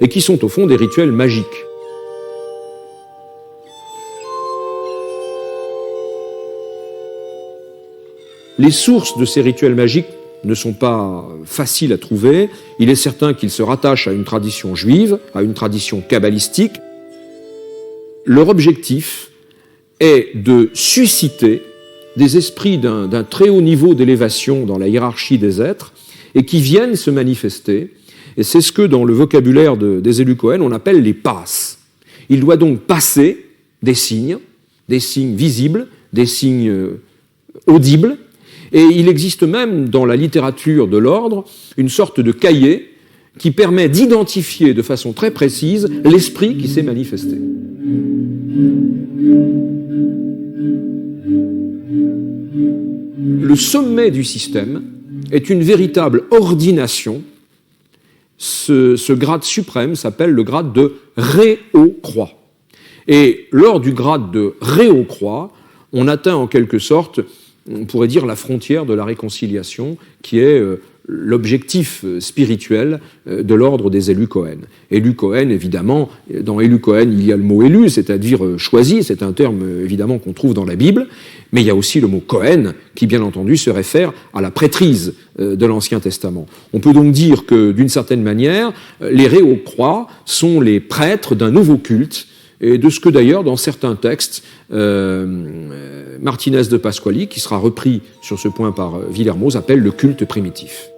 et qui sont au fond des rituels magiques. Les sources de ces rituels magiques ne sont pas faciles à trouver. Il est certain qu'ils se rattachent à une tradition juive, à une tradition kabbalistique. Leur objectif est de susciter des esprits d'un très haut niveau d'élévation dans la hiérarchie des êtres et qui viennent se manifester. Et c'est ce que, dans le vocabulaire des élus Cohen, on appelle les passes. Il doit donc passer des signes visibles, des signes audibles, Et il existe même dans la littérature de l'ordre une sorte de cahier qui permet d'identifier de façon très précise l'esprit qui s'est manifesté. Le sommet du système est une véritable ordination. Ce grade suprême s'appelle le grade de Ré-Haut-Croix. Et lors du grade de Ré-Haut-Croix, on atteint en quelque sorte, on pourrait dire, la frontière de la réconciliation, qui est l'objectif spirituel de l'ordre des élus Cohen. Élus Cohen, évidemment, dans élus Cohen, il y a le mot élu, c'est-à-dire choisi, c'est un terme évidemment qu'on trouve dans la Bible, mais il y a aussi le mot Cohen, qui bien entendu se réfère à la prêtrise de l'Ancien Testament. On peut donc dire que, d'une certaine manière, les Ré-Haut-Croix sont les prêtres d'un nouveau culte, et de ce que d'ailleurs, dans certains textes, Martinez de Pasquali, qui sera repris sur ce point par Villermoz, appelle le culte primitif.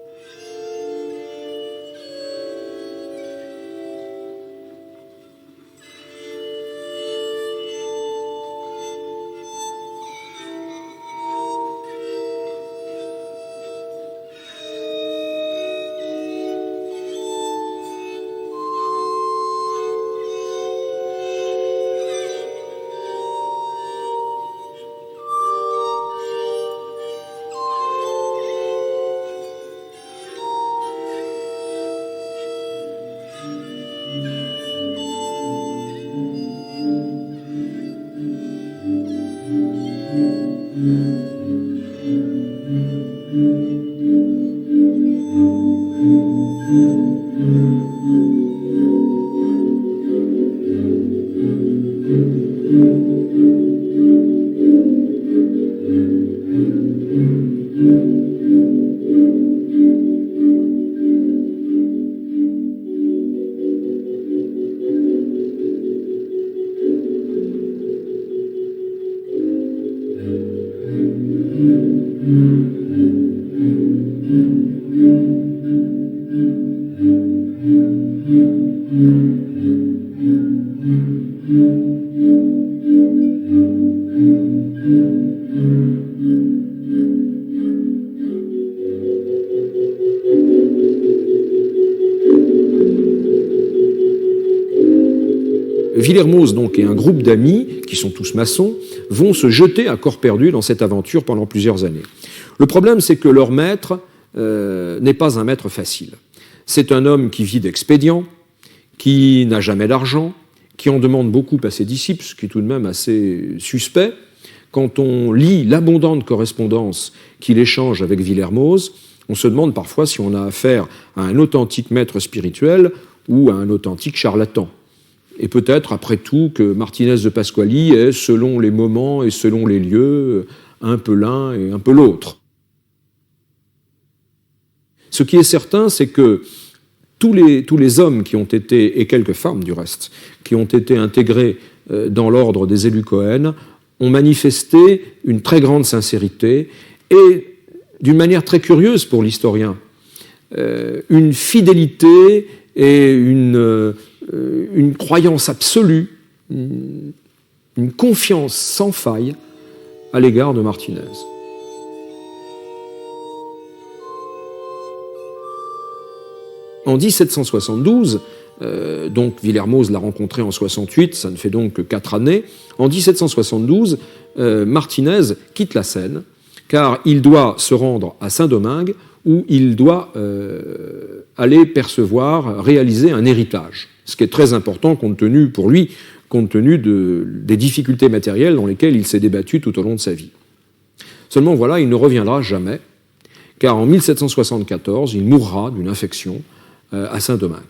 Villermoz donc et un groupe d'amis, qui sont tous maçons, vont se jeter à corps perdu dans cette aventure pendant plusieurs années. Le problème, c'est que leur maître n'est pas un maître facile. C'est un homme qui vit d'expédients, qui n'a jamais d'argent, qui en demande beaucoup à ses disciples, ce qui est tout de même assez suspect. Quand on lit l'abondante correspondance qu'il échange avec Villermoz, on se demande parfois si on a affaire à un authentique maître spirituel ou à un authentique charlatan. Et peut-être, après tout, que Martinez de Pasquali est, selon les moments et selon les lieux, un peu l'un et un peu l'autre. Ce qui est certain, c'est que tous les hommes qui ont été, et quelques femmes du reste, qui ont été intégrés dans l'ordre des élus Cohen, ont manifesté une très grande sincérité et, d'une manière très curieuse pour l'historien, une fidélité et une croyance absolue, une confiance sans faille à l'égard de Martinez. En 1772, donc Villermoz l'a rencontré en 68, ça ne fait donc que 4 années, en 1772, Martinez quitte la Seine, car il doit se rendre à Saint-Domingue, où il doit aller réaliser un héritage, ce qui est très important compte tenu des difficultés matérielles dans lesquelles il s'est débattu tout au long de sa vie. Seulement voilà, il ne reviendra jamais, car en 1774, il mourra d'une infection à Saint-Domingue.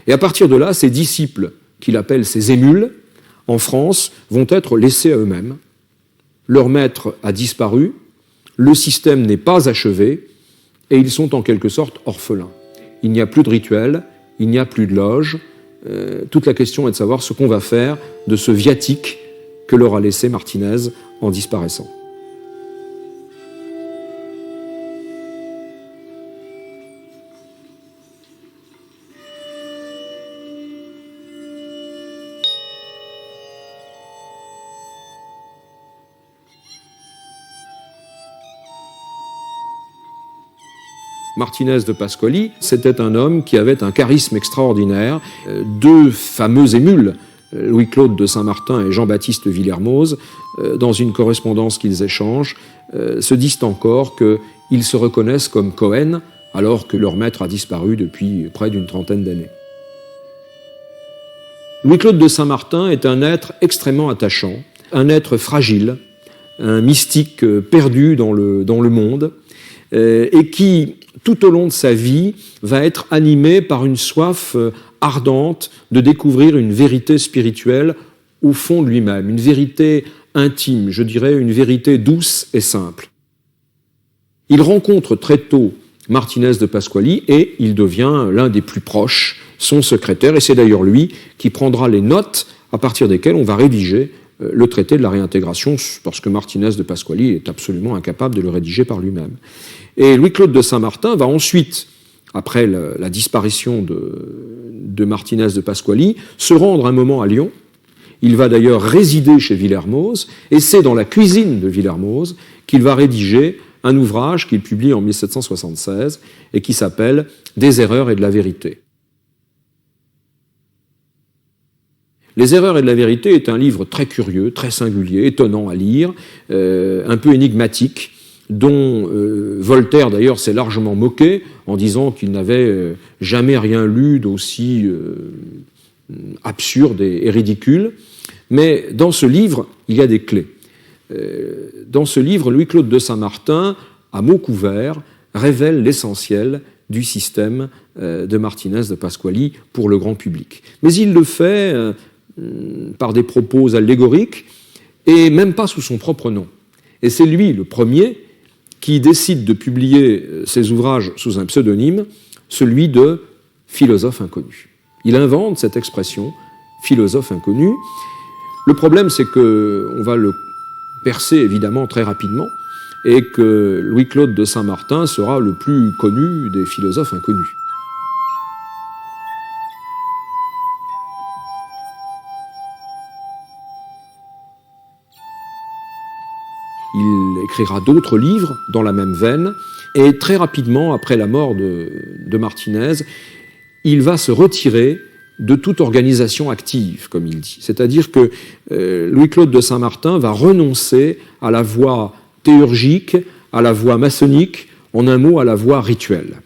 Et à partir de là, ses disciples, qu'il appelle ses émules, en France, vont être laissés à eux-mêmes. Leur maître a disparu, le système n'est pas achevé, et ils sont en quelque sorte orphelins. Il n'y a plus de rituel, il n'y a plus de loge. Toute la question est de savoir ce qu'on va faire de ce viatique que leur a laissé Martinez en disparaissant. Martinez de Pasqually, c'était un homme qui avait un charisme extraordinaire. Deux fameux émules, Louis-Claude de Saint-Martin et Jean-Baptiste Villermoz, dans une correspondance qu'ils échangent, se disent encore qu'ils se reconnaissent comme Cohen, alors que leur maître a disparu depuis près d'une trentaine d'années. Louis-Claude de Saint-Martin est un être extrêmement attachant, un être fragile, un mystique perdu dans le monde, et qui, tout au long de sa vie, va être animé par une soif ardente de découvrir une vérité spirituelle au fond de lui-même, une vérité intime, je dirais une vérité douce et simple. Il rencontre très tôt Martinez de Pasqually et il devient l'un des plus proches, son secrétaire, et c'est d'ailleurs lui qui prendra les notes à partir desquelles on va rédiger le traité de la réintégration, parce que Martinez de Pasqually est absolument incapable de le rédiger par lui-même. Et Louis-Claude de Saint-Martin va ensuite, après la disparition de Martinez de Pasqually, se rendre un moment à Lyon. Il va d'ailleurs résider chez Villermoz, et c'est dans la cuisine de Villermoz qu'il va rédiger un ouvrage qu'il publie en 1776 et qui s'appelle « Des erreurs et de la vérité ». Les erreurs et de la vérité est un livre très curieux, très singulier, étonnant à lire, un peu énigmatique, dont Voltaire d'ailleurs s'est largement moqué en disant qu'il n'avait jamais rien lu d'aussi absurde et ridicule. Mais dans ce livre, il y a des clés. Dans ce livre, Louis-Claude de Saint-Martin, à mots couverts, révèle l'essentiel du système de Martinez de Pasqually pour le grand public. Mais il le fait par des propos allégoriques et même pas sous son propre nom. Et c'est lui, le premier, qui décide de publier ses ouvrages sous un pseudonyme, celui de philosophe inconnu. Il invente cette expression, philosophe inconnu. Le problème, c'est qu'on va le percer évidemment très rapidement et que Louis-Claude de Saint-Martin sera le plus connu des philosophes inconnus. Il écrira d'autres livres dans la même veine, et très rapidement, après la mort de Martinez, il va se retirer de toute organisation active, comme il dit. C'est-à-dire que Louis-Claude de Saint-Martin va renoncer à la voie théurgique, à la voie maçonnique, en un mot, à la voie rituelle.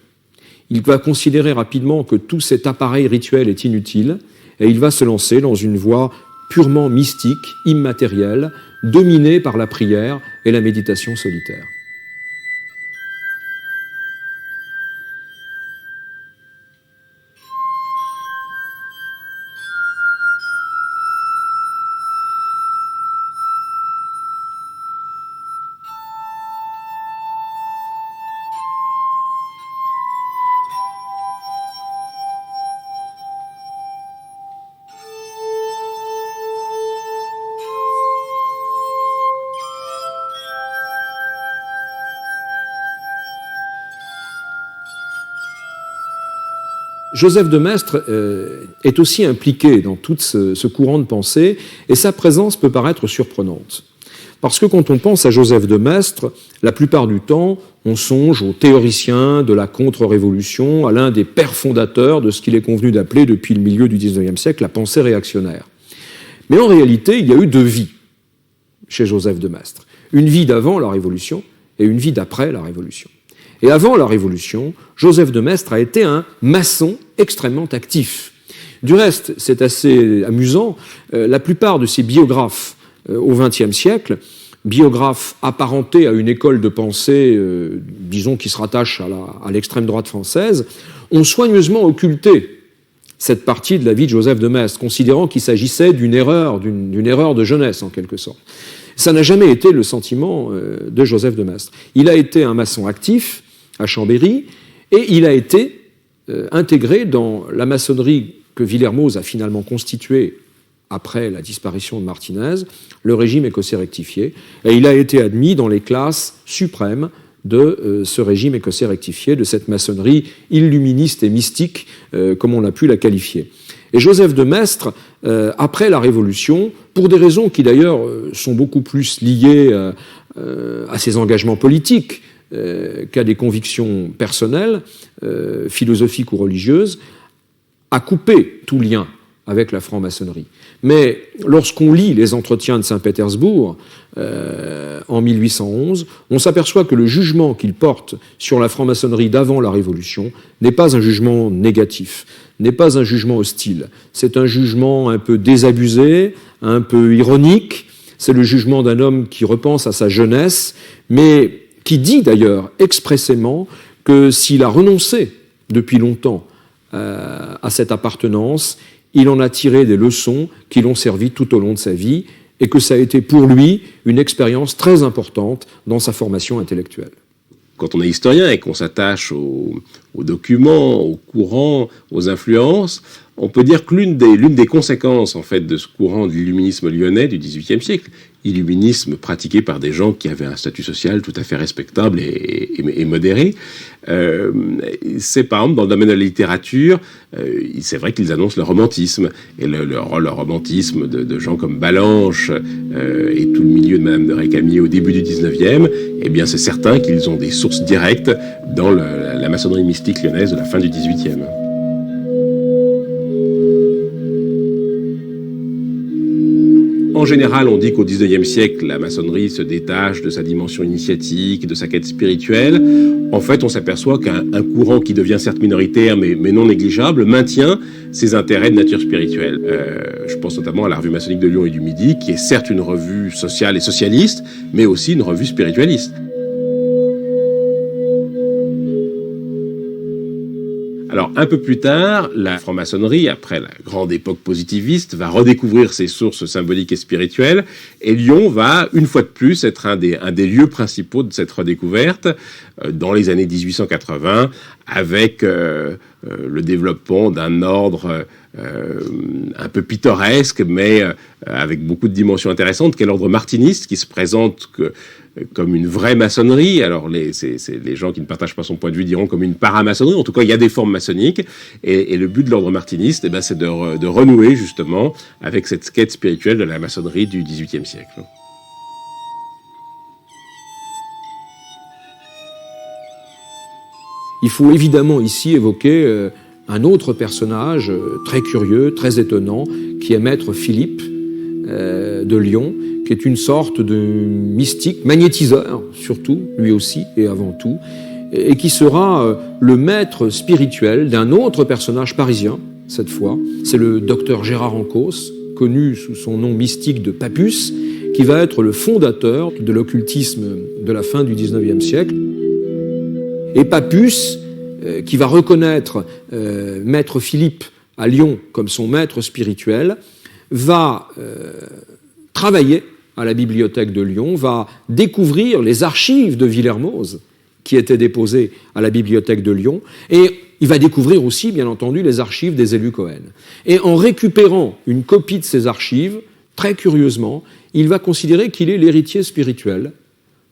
Il va considérer rapidement que tout cet appareil rituel est inutile, et il va se lancer dans une voie purement mystique, immatérielle, dominée par la prière et la méditation solitaire. Joseph de Maistre est aussi impliqué dans tout ce courant de pensée, et sa présence peut paraître surprenante. Parce que quand on pense à Joseph de Maistre, la plupart du temps, on songe au théoricien de la contre-révolution, à l'un des pères fondateurs de ce qu'il est convenu d'appeler depuis le milieu du XIXe siècle la pensée réactionnaire. Mais en réalité, il y a eu deux vies chez Joseph de Maistre. Une vie d'avant la Révolution et une vie d'après la Révolution. Et avant la Révolution, Joseph de Maistre a été un maçon extrêmement actif. Du reste, c'est assez amusant, la plupart de ses biographes au XXe siècle, biographes apparentés à une école de pensée, disons, qui se rattache à l'extrême droite française, ont soigneusement occulté cette partie de la vie de Joseph de Maistre, considérant qu'il s'agissait d'une erreur de jeunesse, en quelque sorte. Ça n'a jamais été le sentiment de Joseph de Maistre. Il a été un maçon actif à Chambéry, et il a été intégré dans la maçonnerie que Villermoz a finalement constituée après la disparition de Martinez, le régime écossais rectifié, et il a été admis dans les classes suprêmes de ce régime écossais rectifié, de cette maçonnerie illuministe et mystique, comme on a pu la qualifier. Et Joseph de Maistre, après la Révolution, pour des raisons qui d'ailleurs sont beaucoup plus liées à ses engagements politiques qu'à des convictions personnelles, philosophiques ou religieuses, a coupé tout lien avec la franc-maçonnerie. Mais lorsqu'on lit les entretiens de Saint-Pétersbourg en 1811, on s'aperçoit que le jugement qu'il porte sur la franc-maçonnerie d'avant la Révolution n'est pas un jugement négatif, n'est pas un jugement hostile. C'est un jugement un peu désabusé, un peu ironique. C'est le jugement d'un homme qui repense à sa jeunesse, mais qui dit d'ailleurs expressément que s'il a renoncé depuis longtemps à cette appartenance, il en a tiré des leçons qui l'ont servi tout au long de sa vie et que ça a été pour lui une expérience très importante dans sa formation intellectuelle. Quand on est historien et qu'on s'attache aux documents, aux courants, aux influences, on peut dire que l'une des conséquences en fait de ce courant de l'illuminisme lyonnais du XVIIIe siècle, illuminisme pratiqué par des gens qui avaient un statut social tout à fait respectable et modéré, c'est par exemple dans le domaine de la littérature, c'est vrai qu'ils annoncent le romantisme, et le romantisme de gens comme Ballanche et tout le milieu de Madame de Récamier au début du XIXe, eh bien c'est certain qu'ils ont des sources directes dans la maçonnerie mystique lyonnaise de la fin du XVIIIe. En général, on dit qu'au XIXe siècle, la maçonnerie se détache de sa dimension initiatique, de sa quête spirituelle. En fait, on s'aperçoit qu'un courant qui devient certes minoritaire, mais non négligeable, maintient ses intérêts de nature spirituelle. Je pense notamment à la Revue maçonnique de Lyon et du Midi, qui est certes une revue sociale et socialiste, mais aussi une revue spiritualiste. Alors, un peu plus tard, la franc-maçonnerie, après la grande époque positiviste, va redécouvrir ses sources symboliques et spirituelles, et Lyon va, une fois de plus, être un des lieux principaux de cette redécouverte, dans les années 1880, avec le développement d'un ordre un peu pittoresque, mais avec beaucoup de dimensions intéressantes, qu'est l'ordre martiniste, qui se présente comme une vraie maçonnerie. Alors les gens qui ne partagent pas son point de vue diront comme une paramaçonnerie. En tout cas, il y a des formes maçonniques. Et le but de l'ordre martiniste, eh ben, c'est de renouer justement avec cette quête spirituelle de la maçonnerie du XVIIIe siècle. Il faut évidemment ici évoquer un autre personnage très curieux, très étonnant, qui est Maître Philippe de Lyon, qui est une sorte de mystique, magnétiseur surtout, lui aussi et avant tout, et qui sera le maître spirituel d'un autre personnage parisien, cette fois. C'est le docteur Gérard Ancos, connu sous son nom mystique de Papus, qui va être le fondateur de l'occultisme de la fin du XIXe siècle. Et Papus, qui va reconnaître Maître Philippe à Lyon comme son maître spirituel, va travailler à la bibliothèque de Lyon, va découvrir les archives de Villermoz qui étaient déposées à la bibliothèque de Lyon, et il va découvrir aussi, bien entendu, les archives des élus Cohen. Et en récupérant une copie de ces archives, très curieusement, il va considérer qu'il est l'héritier spirituel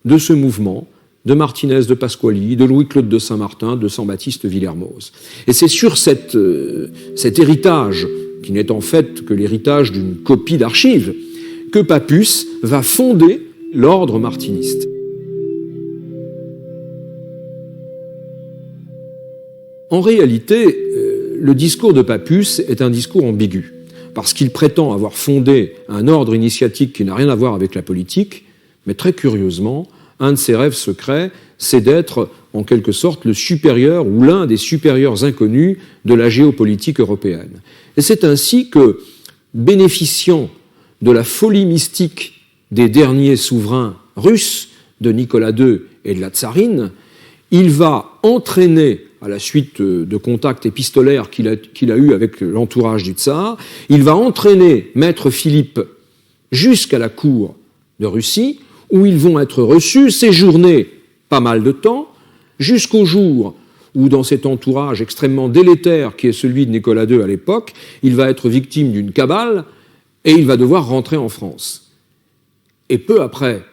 de ce mouvement, de Martinez de Pasquali, de Louis-Claude de Saint-Martin, de Jean-Baptiste Villermoz. Et c'est sur cet héritage, qui n'est en fait que l'héritage d'une copie d'archives, que Papus va fonder l'ordre martiniste. En réalité, le discours de Papus est un discours ambigu, parce qu'il prétend avoir fondé un ordre initiatique qui n'a rien à voir avec la politique, mais très curieusement, un de ses rêves secrets, c'est d'être, en quelque sorte, le supérieur ou l'un des supérieurs inconnus de la géopolitique européenne. Et c'est ainsi que, bénéficiant de la folie mystique des derniers souverains russes, de Nicolas II et de la tsarine, il va entraîner, à la suite de contacts épistolaires qu'il a eus avec l'entourage du tsar, il va entraîner Maître Philippe jusqu'à la cour de Russie, où ils vont être reçus, séjourner pas mal de temps, jusqu'au jour où, dans cet entourage extrêmement délétère qui est celui de Nicolas II à l'époque, il va être victime d'une cabale et il va devoir rentrer en France. Et peu après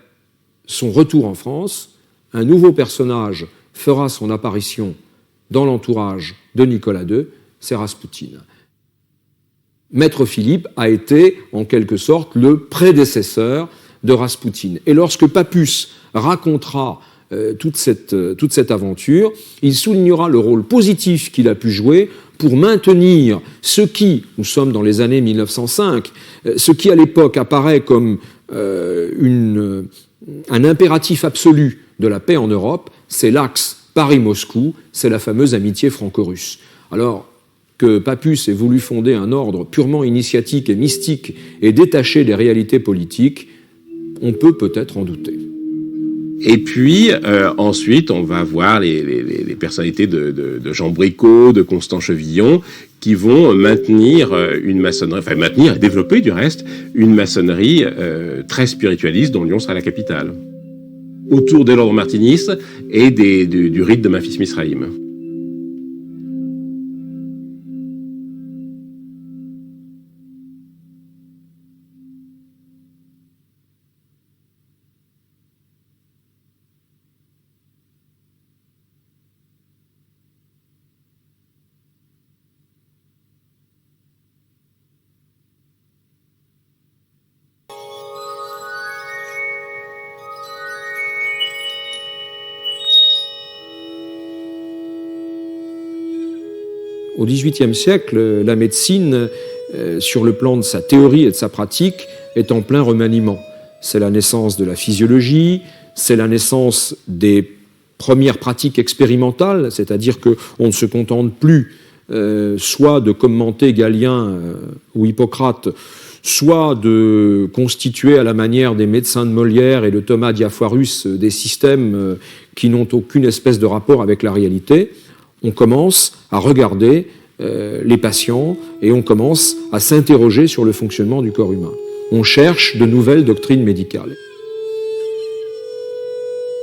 son retour en France, un nouveau personnage fera son apparition dans l'entourage de Nicolas II, c'est Raspoutine. Maître Philippe a été, en quelque sorte, le prédécesseur de Raspoutine. Et lorsque Papus racontera toute cette aventure. Il soulignera le rôle positif qu'il a pu jouer pour maintenir ce qui, nous sommes dans les années 1905, ce qui à l'époque apparaît comme un impératif absolu de la paix en Europe, c'est l'axe Paris-Moscou, c'est la fameuse amitié franco-russe. Alors que Papus ait voulu fonder un ordre purement initiatique et mystique et détaché des réalités politiques, on peut peut-être en douter. Et puis, ensuite, on va voir les personnalités de Jean Bricot, de Constant Chevillon, qui vont maintenir une maçonnerie, enfin maintenir et développer du reste, une maçonnerie très spiritualiste dont Lyon sera la capitale, autour de l'ordre martiniste et du rite de Memphis Misraïm. Au XVIIIe siècle, la médecine, sur le plan de sa théorie et de sa pratique, est en plein remaniement. C'est la naissance de la physiologie, c'est la naissance des premières pratiques expérimentales, c'est-à-dire qu'on ne se contente plus soit de commenter Galien ou Hippocrate, soit de constituer à la manière des médecins de Molière et de Thomas Diafoirus des systèmes qui n'ont aucune espèce de rapport avec la réalité. On commence à regarder les patients et on commence à s'interroger sur le fonctionnement du corps humain. On cherche de nouvelles doctrines médicales.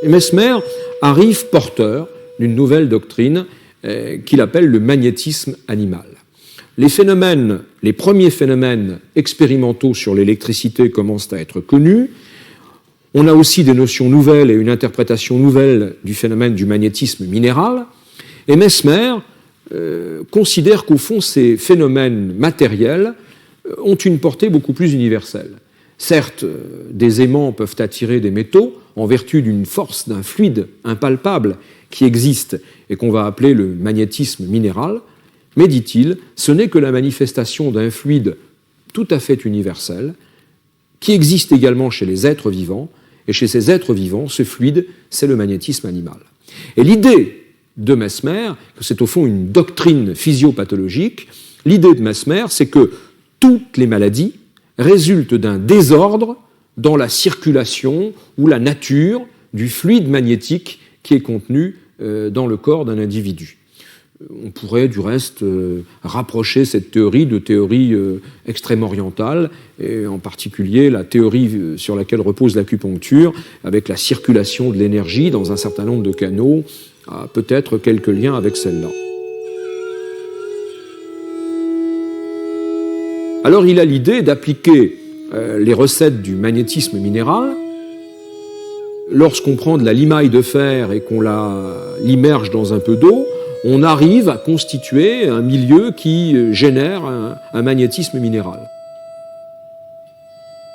Et Mesmer arrive porteur d'une nouvelle doctrine qu'il appelle le magnétisme animal. Les premiers phénomènes expérimentaux sur l'électricité commencent à être connus. On a aussi des notions nouvelles et une interprétation nouvelle du phénomène du magnétisme minéral. Et Mesmer considère qu'au fond, ces phénomènes matériels ont une portée beaucoup plus universelle. Certes, des aimants peuvent attirer des métaux en vertu d'une force, d'un fluide impalpable qui existe et qu'on va appeler le magnétisme minéral, mais, dit-il, ce n'est que la manifestation d'un fluide tout à fait universel qui existe également chez les êtres vivants, et chez ces êtres vivants, ce fluide, c'est le magnétisme animal. Et l'idée de Mesmer, que c'est au fond une doctrine physiopathologique, l'idée de Mesmer, c'est que toutes les maladies résultent d'un désordre dans la circulation ou la nature du fluide magnétique qui est contenu dans le corps d'un individu. On pourrait du reste rapprocher cette théorie de théories extrême-orientales, et en particulier la théorie sur laquelle repose l'acupuncture, avec la circulation de l'énergie dans un certain nombre de canaux, a peut-être quelques liens avec celle-là. Alors il a l'idée d'appliquer les recettes du magnétisme minéral. Lorsqu'on prend de la limaille de fer et qu'on l'immerge dans un peu d'eau, on arrive à constituer un milieu qui génère un magnétisme minéral.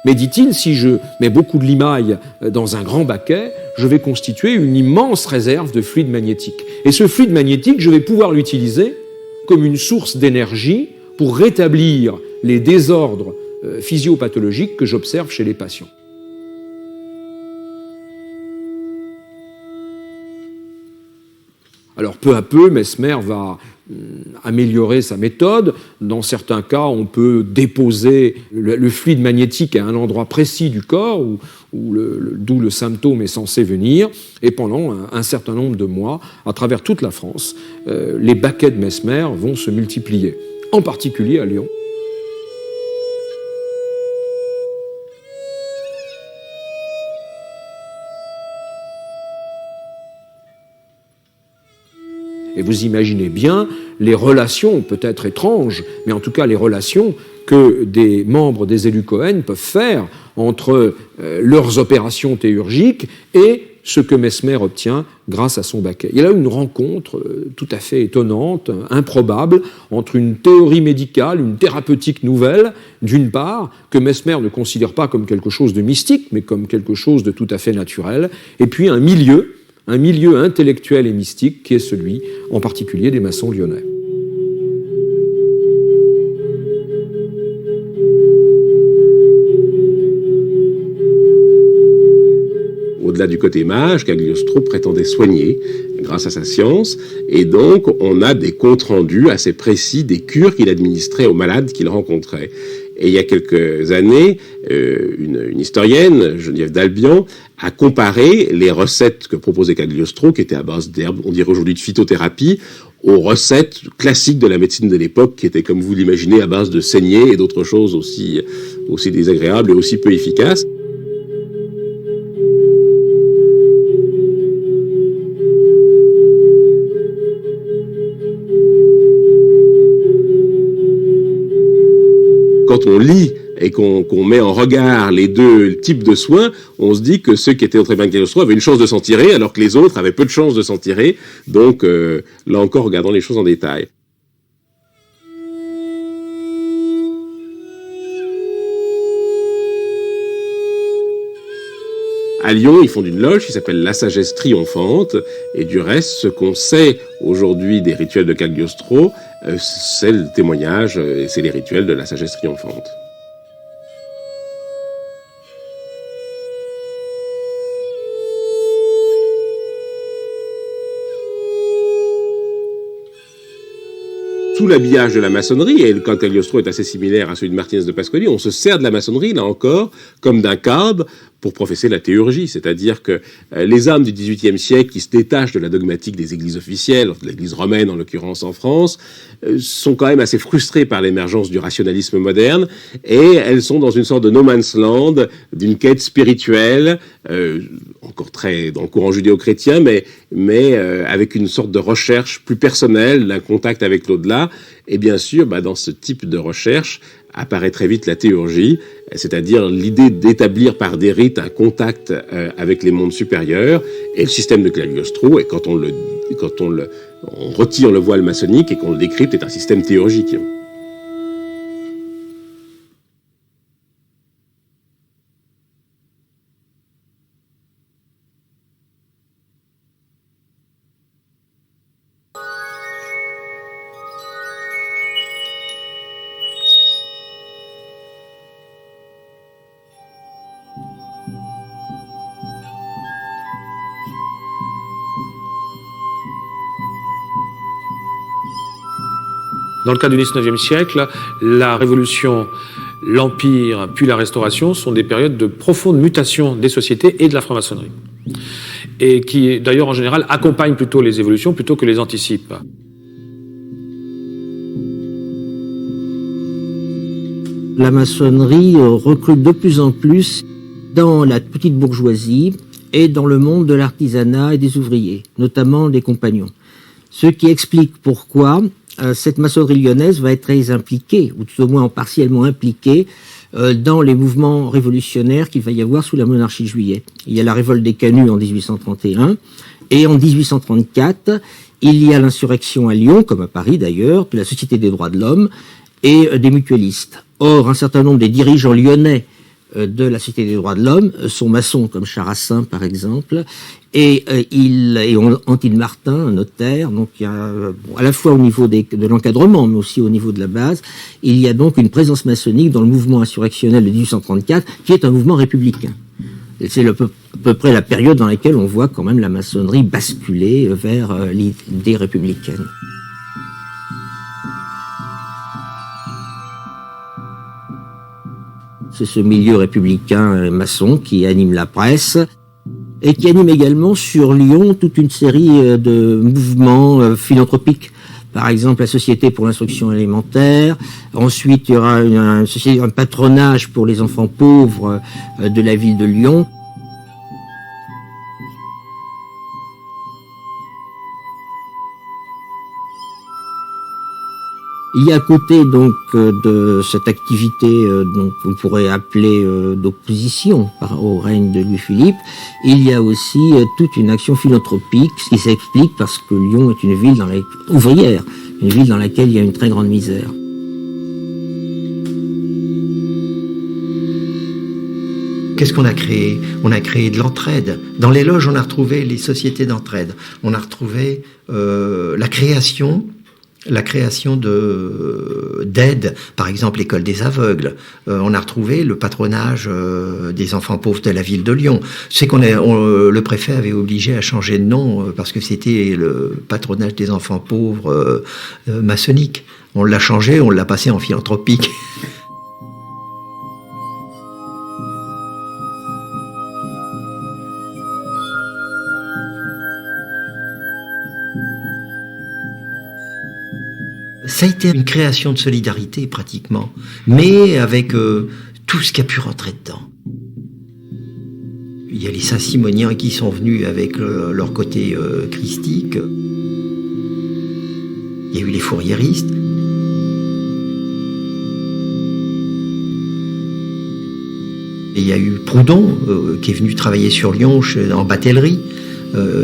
Mais dit-il, si je mets beaucoup de limaille dans un grand baquet, je vais constituer une immense réserve de fluide magnétique. Et ce fluide magnétique, je vais pouvoir l'utiliser comme une source d'énergie pour rétablir les désordres physiopathologiques que j'observe chez les patients. Alors peu à peu, Mesmer va améliorer sa méthode. Dans certains cas, on peut déposer le fluide magnétique à un endroit précis du corps d'où le symptôme est censé venir. Et pendant un certain nombre de mois, à travers toute la France, les baquets de Mesmer vont se multiplier, en particulier à Lyon. Et vous imaginez bien les relations, peut-être étranges, mais en tout cas les relations que des membres des élus Cohen peuvent faire entre leurs opérations théurgiques et ce que Mesmer obtient grâce à son baquet. Il y a là une rencontre tout à fait étonnante, improbable, entre une théorie médicale, une thérapeutique nouvelle, d'une part, que Mesmer ne considère pas comme quelque chose de mystique, mais comme quelque chose de tout à fait naturel, et puis un milieu un milieu intellectuel et mystique qui est celui, en particulier, des maçons lyonnais. Au-delà du côté mage, Cagliostro prétendait soigner grâce à sa science, et donc on a des comptes rendus assez précis des cures qu'il administrait aux malades qu'il rencontrait. Et il y a quelques années, une historienne, Geneviève d'Albion, a comparé les recettes que proposait Cagliostro, qui étaient à base d'herbes, on dirait aujourd'hui de phytothérapie, aux recettes classiques de la médecine de l'époque, qui étaient, comme vous l'imaginez, à base de saignées et d'autres choses aussi désagréables et aussi peu efficaces. Quand on lit et qu'on met en regard les deux types de soins, on se dit que ceux qui étaient au traitement de Cagliostro avaient une chance de s'en tirer, alors que les autres avaient peu de chances de s'en tirer. Donc, là encore, regardons les choses en détail. À Lyon, ils fondent une loge qui s'appelle La Sagesse Triomphante, et du reste, ce qu'on sait aujourd'hui des rituels de Cagliostro, c'est le témoignage, et c'est les rituels de La Sagesse Triomphante. Sous l'habillage de la maçonnerie, et le camp de Cagliostro est assez similaire à celui de Martinez de Pasquali, on se sert de la maçonnerie, là encore, comme d'un cadre pour professer la théurgie. C'est-à-dire que les âmes du XVIIIe siècle qui se détachent de la dogmatique des églises officielles, de l'église romaine en l'occurrence en France, sont quand même assez frustrées par l'émergence du rationalisme moderne, et elles sont dans une sorte de no man's land, d'une quête spirituelle, encore très dans le courant judéo-chrétien, mais avec une sorte de recherche plus personnelle, d'un contact avec l'au-delà. Et bien sûr, dans ce type de recherche apparaît très vite la théurgie, c'est-à-dire l'idée d'établir par des rites un contact avec les mondes supérieurs, et le système de Cagliostro, et quand on retire le voile maçonnique et qu'on le décrypte, est un système théurgique. Dans le cas du XIXe siècle, la Révolution, l'Empire, puis la Restauration sont des périodes de profonde mutation des sociétés et de la franc-maçonnerie. Et qui, d'ailleurs, en général, accompagnent plutôt les évolutions plutôt que les anticipent. La maçonnerie recrute de plus en plus dans la petite bourgeoisie et dans le monde de l'artisanat et des ouvriers, notamment les compagnons. Ce qui explique pourquoi cette maçonnerie lyonnaise va être très impliquée, ou tout au moins partiellement impliquée, dans les mouvements révolutionnaires qu'il va y avoir sous la monarchie de Juillet. Il y a la révolte des Canuts en 1831, et en 1834, il y a l'insurrection à Lyon, comme à Paris d'ailleurs, de la Société des droits de l'homme et des mutualistes. Or, un certain nombre des dirigeants lyonnais de la Société des droits de l'homme sont maçons, comme Charassin par exemple, et Antille Martin, un notaire. Donc il y a, à la fois au niveau de l'encadrement, mais aussi au niveau de la base, il y a donc une présence maçonnique dans le mouvement insurrectionnel de 1834, qui est un mouvement républicain. C'est à peu près la période dans laquelle on voit quand même la maçonnerie basculer vers l'idée républicaine. C'est ce milieu républicain maçon qui anime la presse et qui anime également sur Lyon toute une série de mouvements philanthropiques. Par exemple, la Société pour l'instruction élémentaire. Ensuite, il y aura un patronage pour les enfants pauvres de la ville de Lyon. Il y a à côté donc de cette activité donc on pourrait appeler d'opposition au règne de Louis-Philippe, il y a aussi toute une action philanthropique, ce qui s'explique parce que Lyon est une ville ouvrière, une ville dans laquelle il y a une très grande misère. Qu'est-ce qu'on a créé? On a créé de l'entraide. Dans les loges, on a retrouvé les sociétés d'entraide. On a retrouvé la création d'aides, par exemple l'école des aveugles. On a retrouvé le patronage des enfants pauvres de la ville de Lyon. C'est le préfet avait obligé à changer de nom parce que c'était le patronage des enfants pauvres maçonnique. On l'a changé, on l'a passé en philanthropique. Ça a été une création de solidarité pratiquement, mais avec tout ce qui a pu rentrer dedans. Il y a les Saint-Simoniens qui sont venus avec leur côté christique. Il y a eu les fourriéristes. Et il y a eu Proudhon qui est venu travailler sur Lyon en batellerie.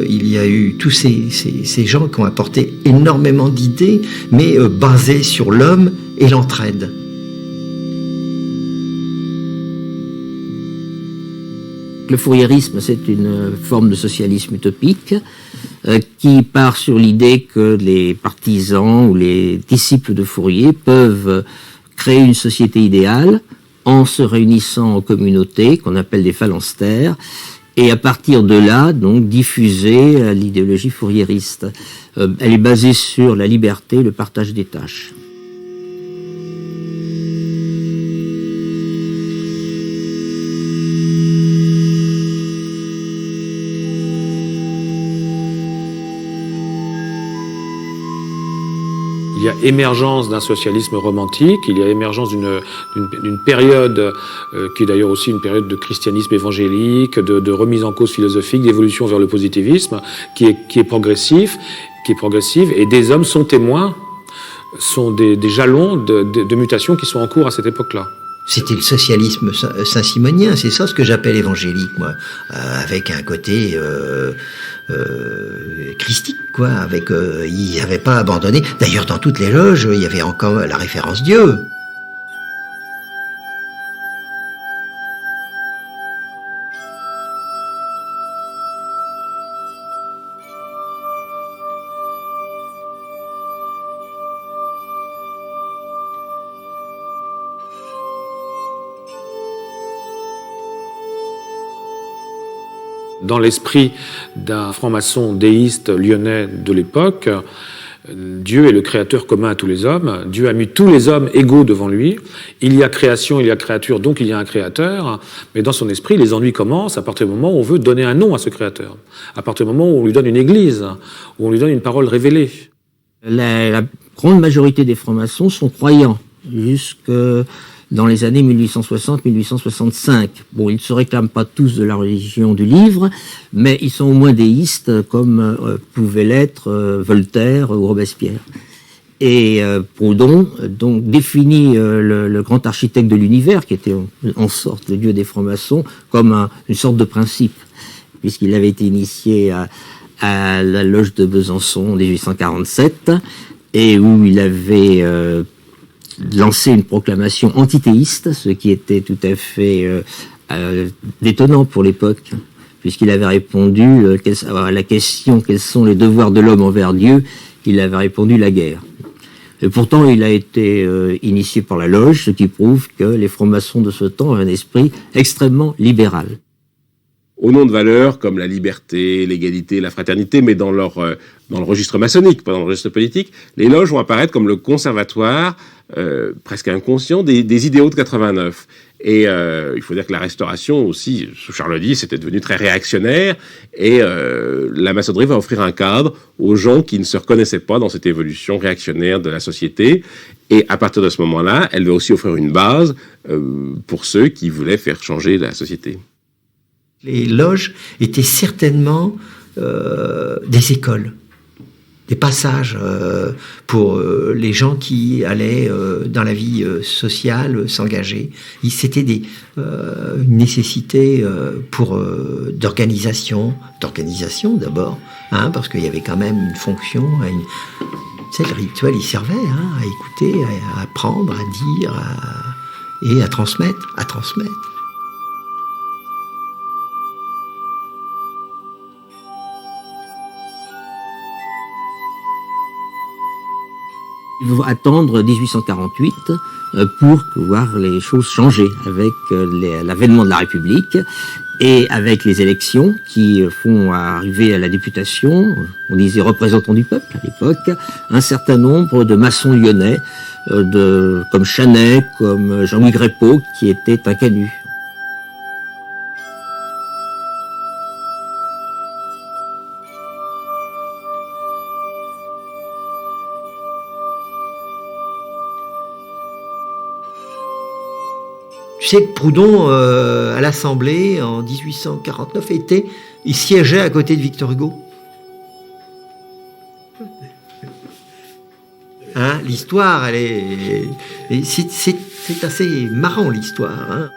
Il y a eu tous ces gens qui ont apporté énormément d'idées, mais basées sur l'homme et l'entraide. Le fourriérisme, c'est une forme de socialisme utopique qui part sur l'idée que les partisans ou les disciples de Fourier peuvent créer une société idéale en se réunissant en communautés qu'on appelle des phalanstères, et à partir de là, donc, diffuser l'idéologie fourriériste. Elle est basée sur la liberté et le partage des tâches. Il y a émergence d'un socialisme romantique, il y a émergence d'une période qui est d'ailleurs aussi une période de christianisme évangélique, de remise en cause philosophique, d'évolution vers le positivisme, qui est progressive, et des hommes sont témoins, sont des jalons de mutations qui sont en cours à cette époque-là. C'était le socialisme saint-simonien, c'est ça ce que j'appelle évangélique, moi, avec un côté christique, quoi. Ils n'avaient pas abandonné. D'ailleurs, dans toutes les loges, il y avait encore la référence Dieu. Dans l'esprit d'un franc-maçon déiste lyonnais de l'époque, Dieu est le créateur commun à tous les hommes. Dieu a mis tous les hommes égaux devant lui. Il y a création, il y a créature, donc il y a un créateur. Mais dans son esprit, les ennuis commencent à partir du moment où on veut donner un nom à ce créateur. À partir du moment où on lui donne une église, où on lui donne une parole révélée. La grande majorité des francs-maçons sont croyants, jusque dans les années 1860-1865. Bon, ils ne se réclament pas tous de la religion du livre, mais ils sont au moins déistes, comme pouvaient l'être Voltaire ou Robespierre. Et Proudhon donc définit le grand architecte de l'univers, qui était en sorte le dieu des francs-maçons, comme une sorte de principe, puisqu'il avait été initié à la loge de Besançon en 1847, et où il avait lancé une proclamation antithéiste, ce qui était tout à fait détonnant pour l'époque, puisqu'il avait répondu à la question « Quels sont les devoirs de l'homme envers Dieu ?», il avait répondu « La guerre ». Et pourtant, il a été initié par la loge, ce qui prouve que les francs-maçons de ce temps avaient un esprit extrêmement libéral. Au nom de valeurs comme la liberté, l'égalité, la fraternité, mais dans le registre maçonnique, pas dans le registre politique, les loges vont apparaître comme le conservatoire presque inconscient des idéaux de 89. Et il faut dire que la Restauration aussi, sous Charles X, c'était devenu très réactionnaire, et la maçonnerie va offrir un cadre aux gens qui ne se reconnaissaient pas dans cette évolution réactionnaire de la société, et à partir de ce moment-là, elle va aussi offrir une base pour ceux qui voulaient faire changer la société. Les loges étaient certainement des écoles, des passages pour les gens qui allaient dans la vie sociale s'engager. C'était une nécessité d'organisation d'abord, parce qu'il y avait quand même une fonction. Tu sais, le rituel, il servait à écouter, à apprendre, à dire, et à transmettre. Il faut attendre 1848 pour voir les choses changer avec l'avènement de la République et avec les élections qui font arriver à la députation, on disait représentants du peuple à l'époque, un certain nombre de maçons lyonnais, comme Chanet, comme Jean-Louis Grépeau, qui était un canut. Tu sais que Proudhon, à l'Assemblée, en 1849, il siégeait à côté de Victor Hugo. Hein, l'histoire, c'est assez marrant, l'histoire. Hein.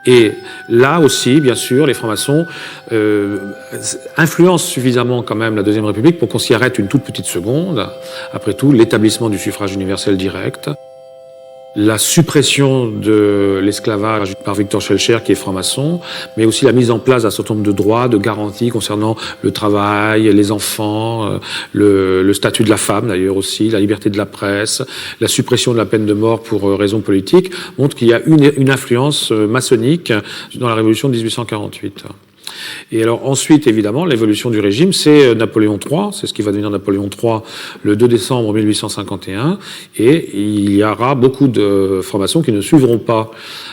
Et là aussi, bien sûr, les francs-maçons influencent suffisamment quand même la Deuxième République pour qu'on s'y arrête une toute petite seconde. Après tout, l'établissement du suffrage universel direct, la suppression de l'esclavage par Victor Schœlcher, qui est franc-maçon, mais aussi la mise en place d'un certain nombre de droits, de garanties concernant le travail, les enfants, le statut de la femme d'ailleurs aussi, la liberté de la presse, la suppression de la peine de mort pour raisons politiques, montrent qu'il y a une influence maçonnique dans la Révolution de 1848. Et alors ensuite, évidemment, l'évolution du régime, c'est Napoléon III, c'est ce qui va devenir Napoléon III le 2 décembre 1851, et il y aura beaucoup de francs-maçons qui ne suivront pas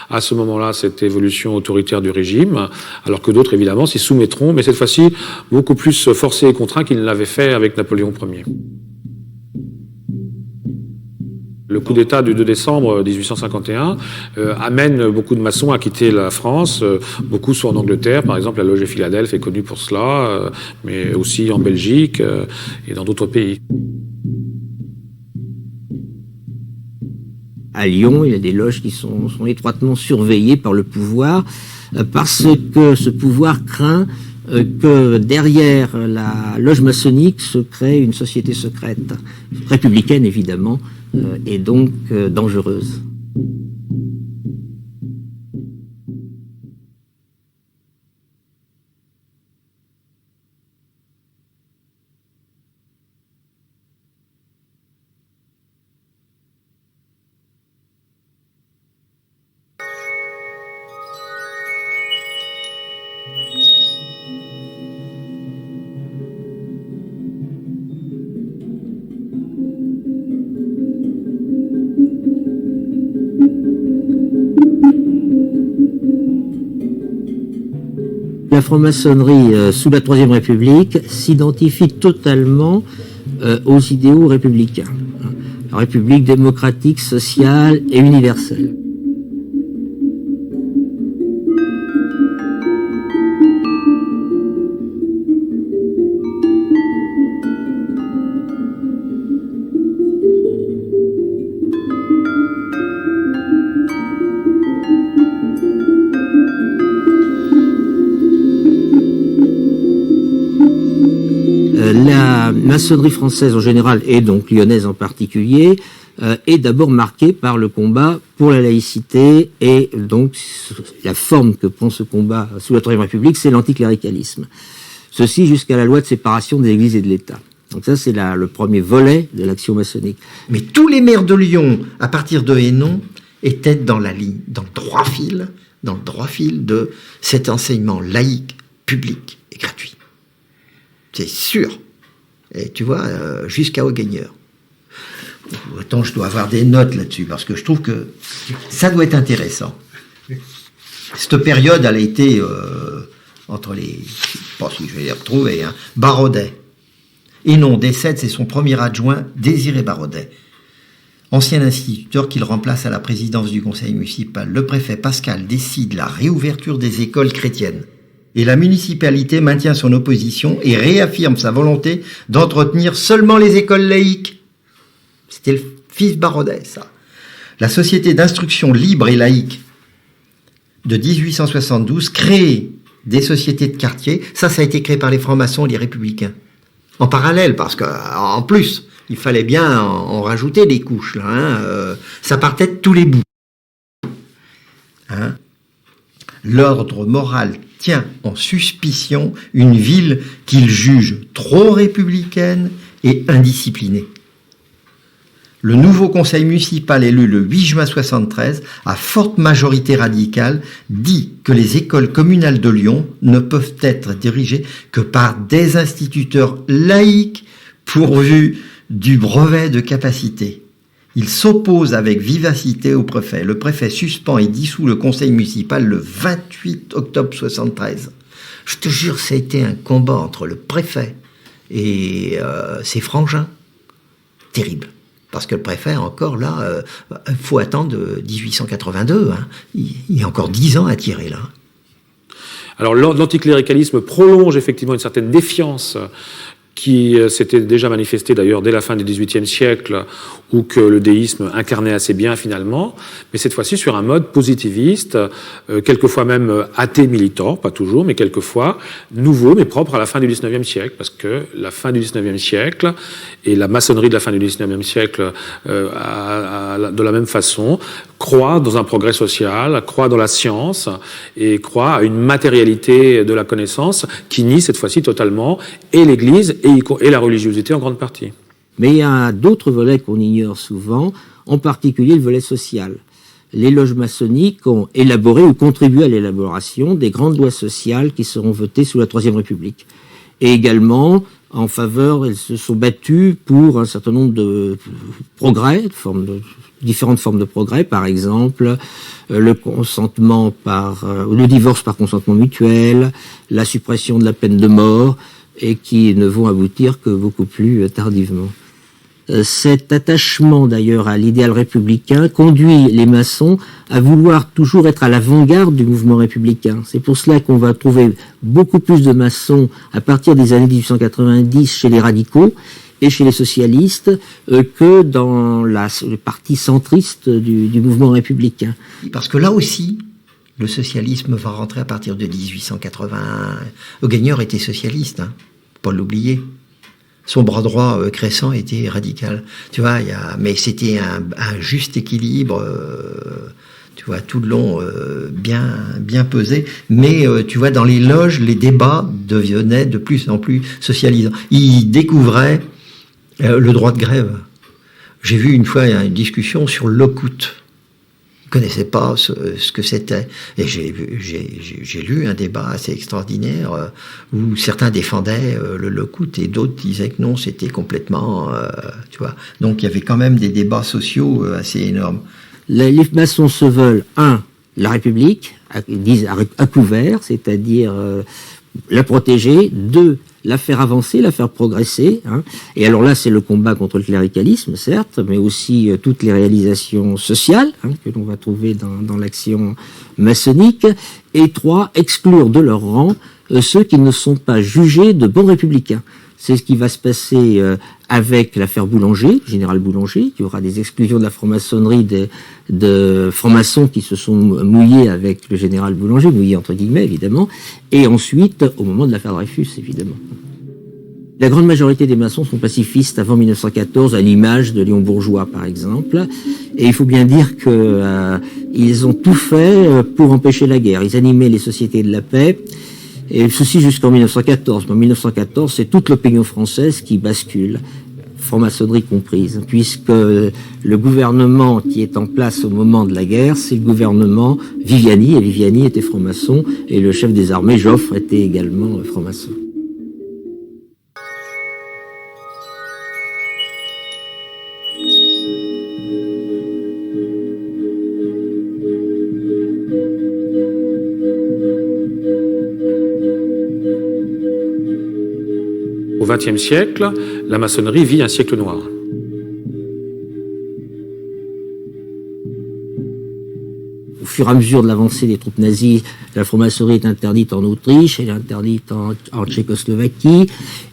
à ce moment-là cette évolution autoritaire du régime, alors que d'autres, évidemment, s'y soumettront, mais cette fois-ci beaucoup plus forcés et contraints qu'ils ne l'avaient fait avec Napoléon Ier. Le coup d'État du 2 décembre 1851 amène beaucoup de maçons à quitter la France. Beaucoup sont en Angleterre, par exemple, la loge de Philadelphie est connue pour cela, mais aussi en Belgique et dans d'autres pays. À Lyon, il y a des loges qui sont étroitement surveillées par le pouvoir, parce que ce pouvoir craint que derrière la loge maçonnique se crée une société secrète, républicaine évidemment, et donc dangereuse. La franc-maçonnerie sous la Troisième République s'identifie totalement aux idéaux républicains. La République démocratique, sociale et universelle. La maçonnerie française en général, et donc lyonnaise en particulier, est d'abord marquée par le combat pour la laïcité, et donc la forme que prend ce combat sous la Troisième République, c'est l'anticléricalisme. Ceci jusqu'à la loi de séparation des églises et de l'État. Donc ça, c'est le premier volet de l'action maçonnique. Mais tous les maires de Lyon, à partir de Hénon, étaient dans la ligne, dans le droit fil de cet enseignement laïque, public et gratuit. C'est sûr. Et tu vois, jusqu'à Augagneur. Attends, je dois avoir des notes là-dessus, parce que je trouve que ça doit être intéressant. Cette période, elle a été entre les... Je ne sais pas si je vais les retrouver, hein, Barodet. Hénon décède, c'est son premier adjoint, Désiré Barodet. Ancien instituteur qu'il remplace à la présidence du conseil municipal. Le préfet Pascal décide la réouverture des écoles chrétiennes. Et la municipalité maintient son opposition et réaffirme sa volonté d'entretenir seulement les écoles laïques. C'était le fils Barodet, ça. La société d'instruction libre et laïque de 1872 crée des sociétés de quartier. Ça a été créé par les francs-maçons et les républicains. En parallèle, parce qu'en plus, il fallait bien en rajouter des couches, là. Hein, ça partait de tous les bouts. Hein. L'ordre moral tient en suspicion une ville qu'il juge trop républicaine et indisciplinée. Le nouveau conseil municipal élu le 8 juin 1973, à forte majorité radicale, dit que les écoles communales de Lyon ne peuvent être dirigées que par des instituteurs laïcs pourvus du brevet de capacité. Il s'oppose avec vivacité au préfet. Le préfet suspend et dissout le conseil municipal le 28 octobre 1973. Je te jure, ça a été un combat entre le préfet et ses frangins. Terrible. Parce que le préfet, encore là, faut attendre 1882. Hein. Il y a encore 10 ans à tirer là. Alors l'anticléricalisme prolonge effectivement une certaine défiance qui s'était déjà manifestée d'ailleurs dès la fin du XVIIIe siècle, où que le déisme incarnait assez bien finalement, mais cette fois-ci sur un mode positiviste, quelquefois même athée militant, pas toujours, mais quelquefois nouveau, mais propre à la fin du XIXe siècle, parce que la fin du XIXe siècle et la maçonnerie de la fin du XIXe siècle, de la même façon, croit dans un progrès social, croit dans la science et croit à une matérialité de la connaissance qui nie cette fois-ci totalement et l'Église et la religiosité en grande partie. Mais il y a d'autres volets qu'on ignore souvent, en particulier le volet social. Les loges maçonniques ont élaboré ou contribué à l'élaboration des grandes lois sociales qui seront votées sous la Troisième République. Et également, en faveur, elles se sont battues pour un certain nombre de progrès, différentes formes de progrès, par exemple le consentement le divorce par consentement mutuel, la suppression de la peine de mort, et qui ne vont aboutir que beaucoup plus tardivement. Cet attachement d'ailleurs à l'idéal républicain conduit les maçons à vouloir toujours être à l'avant-garde du mouvement républicain. C'est pour cela qu'on va trouver beaucoup plus de maçons à partir des années 1890 chez les radicaux et chez les socialistes que dans le parti centriste du mouvement républicain. Parce que là aussi, le socialisme va rentrer à partir de 1881. Auguegneur était socialiste, hein, faut pas l'oublier. Son bras droit, Crescent, était radical. Tu vois, mais c'était un juste équilibre, tu vois, tout le long, bien pesé. Mais, tu vois, dans les loges, les débats devenaient de plus en plus socialisants. Ils découvraient le droit de grève. J'ai vu une fois une discussion sur le lockout. Je ne connaissais pas ce que c'était. Et j'ai lu un débat assez extraordinaire où certains défendaient le lockout et d'autres disaient que non, c'était complètement... tu vois. Donc il y avait quand même des débats sociaux assez énormes. Les maçons se veulent, la République, ils disent à couvert, c'est-à-dire la protéger, 2, la faire avancer, la faire progresser. Hein. Et alors là, c'est le combat contre le cléricalisme, certes, mais aussi toutes les réalisations sociales que l'on va trouver dans l'action maçonnique. Et 3, exclure de leur rang ceux qui ne sont pas jugés de bons républicains. C'est ce qui va se passer avec l'affaire Boulanger, général Boulanger. Il y aura des exclusions de la franc-maçonnerie de francs-maçons qui se sont mouillés avec le général Boulanger, mouillés entre guillemets évidemment, et ensuite au moment de l'affaire Dreyfus évidemment. La grande majorité des maçons sont pacifistes avant 1914, à l'image de Léon Bourgeois par exemple, et il faut bien dire que ils ont tout fait pour empêcher la guerre. Ils animaient les sociétés de la paix. Et ceci jusqu'en 1914. En 1914, c'est toute l'opinion française qui bascule, franc-maçonnerie comprise, puisque le gouvernement qui est en place au moment de la guerre, c'est le gouvernement Viviani, et Viviani était franc-maçon, et le chef des armées, Joffre, était également franc-maçon. Au XXe siècle, la maçonnerie vit un siècle noir. Au fur et à mesure de l'avancée des troupes nazies, la franc-maçonnerie est interdite en Autriche, elle est interdite en Tchécoslovaquie,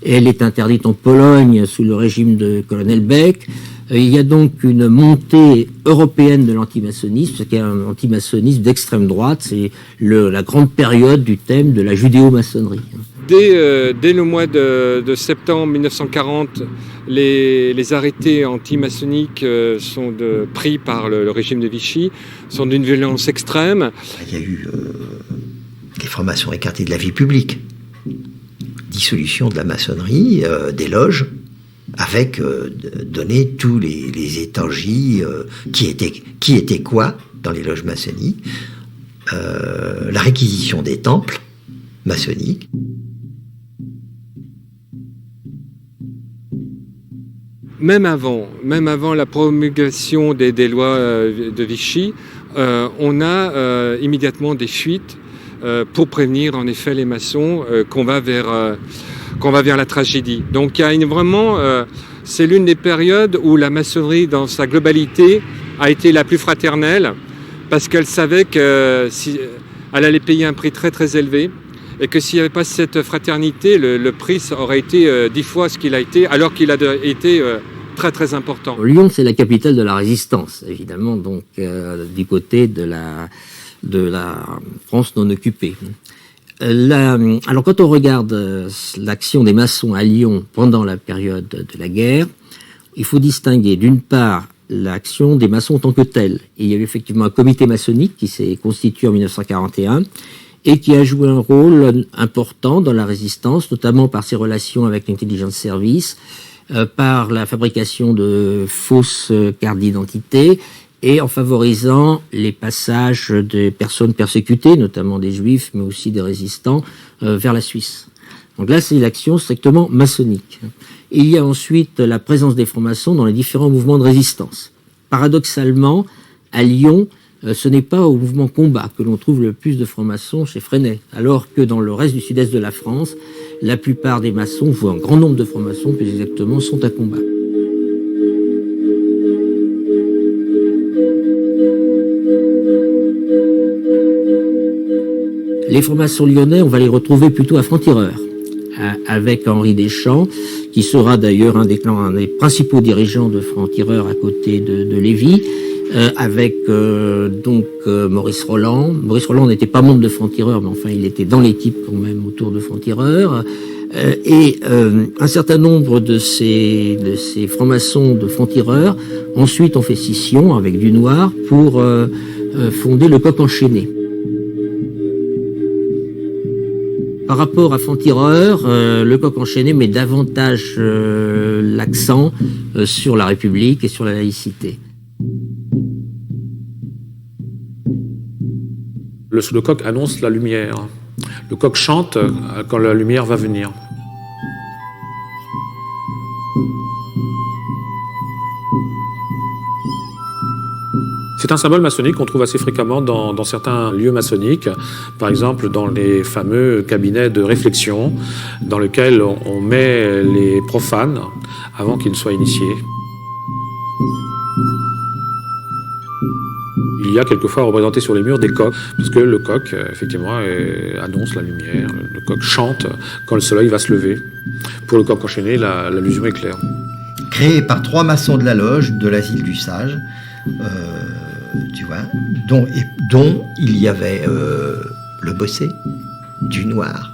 elle est interdite en Pologne sous le régime de colonel Beck. Il y a donc une montée européenne de l'antimaçonnisme, ce qui est un antimaçonnisme d'extrême droite, c'est la grande période du thème de la judéo-maçonnerie. Dès le mois de septembre 1940, les arrêtés antimaçonniques sont pris par le régime de Vichy, sont d'une violence extrême. Il y a eu des francs-maçons écartés de la vie publique, dissolution de la maçonnerie, des loges, avec donner tous les étangies, qui était quoi dans les loges maçonniques, la réquisition des temples maçonniques. Même avant la promulgation des lois de Vichy, on a immédiatement des fuites pour prévenir en effet les maçons qu'on va vers la tragédie. Donc il y a vraiment, c'est l'une des périodes où la maçonnerie dans sa globalité a été la plus fraternelle, parce qu'elle savait qu'elle allait payer un prix très très élevé, et que s'il n'y avait pas cette fraternité, le prix aurait été 10 fois ce qu'il a été, alors qu'il a été très très important. Lyon, c'est la capitale de la résistance, évidemment, donc du côté de la France non occupée. Alors quand on regarde l'action des maçons à Lyon pendant la période de la guerre, il faut distinguer d'une part l'action des maçons en tant que tels. Il y avait effectivement un comité maçonnique qui s'est constitué en 1941 et qui a joué un rôle important dans la résistance, notamment par ses relations avec l'intelligence service, par la fabrication de fausses cartes d'identité et en favorisant les passages des personnes persécutées, notamment des juifs, mais aussi des résistants, vers la Suisse. Donc là, c'est l'action strictement maçonnique. Et il y a ensuite la présence des francs-maçons dans les différents mouvements de résistance. Paradoxalement, à Lyon, ce n'est pas au mouvement combat que l'on trouve le plus de francs-maçons chez Freinet, alors que dans le reste du sud-est de la France, la plupart des maçons, ou un grand nombre de francs-maçons plus exactement, sont à combat. Les francs-maçons lyonnais, on va les retrouver plutôt à Franc-Tireur, avec Henri Deschamps, qui sera d'ailleurs un des principaux dirigeants de Franc-Tireur à côté de Lévy, avec Maurice Roland. Maurice Roland n'était pas membre de Franc-Tireur, mais enfin il était dans l'équipe quand même autour de Franc-Tireur. Et un certain nombre de ces francs-maçons de Franc-Tireur ensuite ont fait scission avec Dunoir pour fonder le Coq Enchaîné. Par rapport à Franc-Tireur, le Coq Enchaîné met davantage l'accent sur la République et sur la laïcité. Le coq annonce la lumière. Le coq chante quand la lumière va venir. C'est un symbole maçonnique qu'on trouve assez fréquemment dans certains lieux maçonniques, par exemple dans les fameux cabinets de réflexion dans lesquels on met les profanes avant qu'ils ne soient initiés. Il y a quelquefois représenté sur les murs des coqs, parce que le coq, effectivement, annonce la lumière. Le coq chante quand le soleil va se lever. Pour le Coq Enchaîné, l'allusion est claire. Créé par 3 maçons de la loge de l'Asile du Sage, tu vois, dont il y avait le Bossé, Dunoir,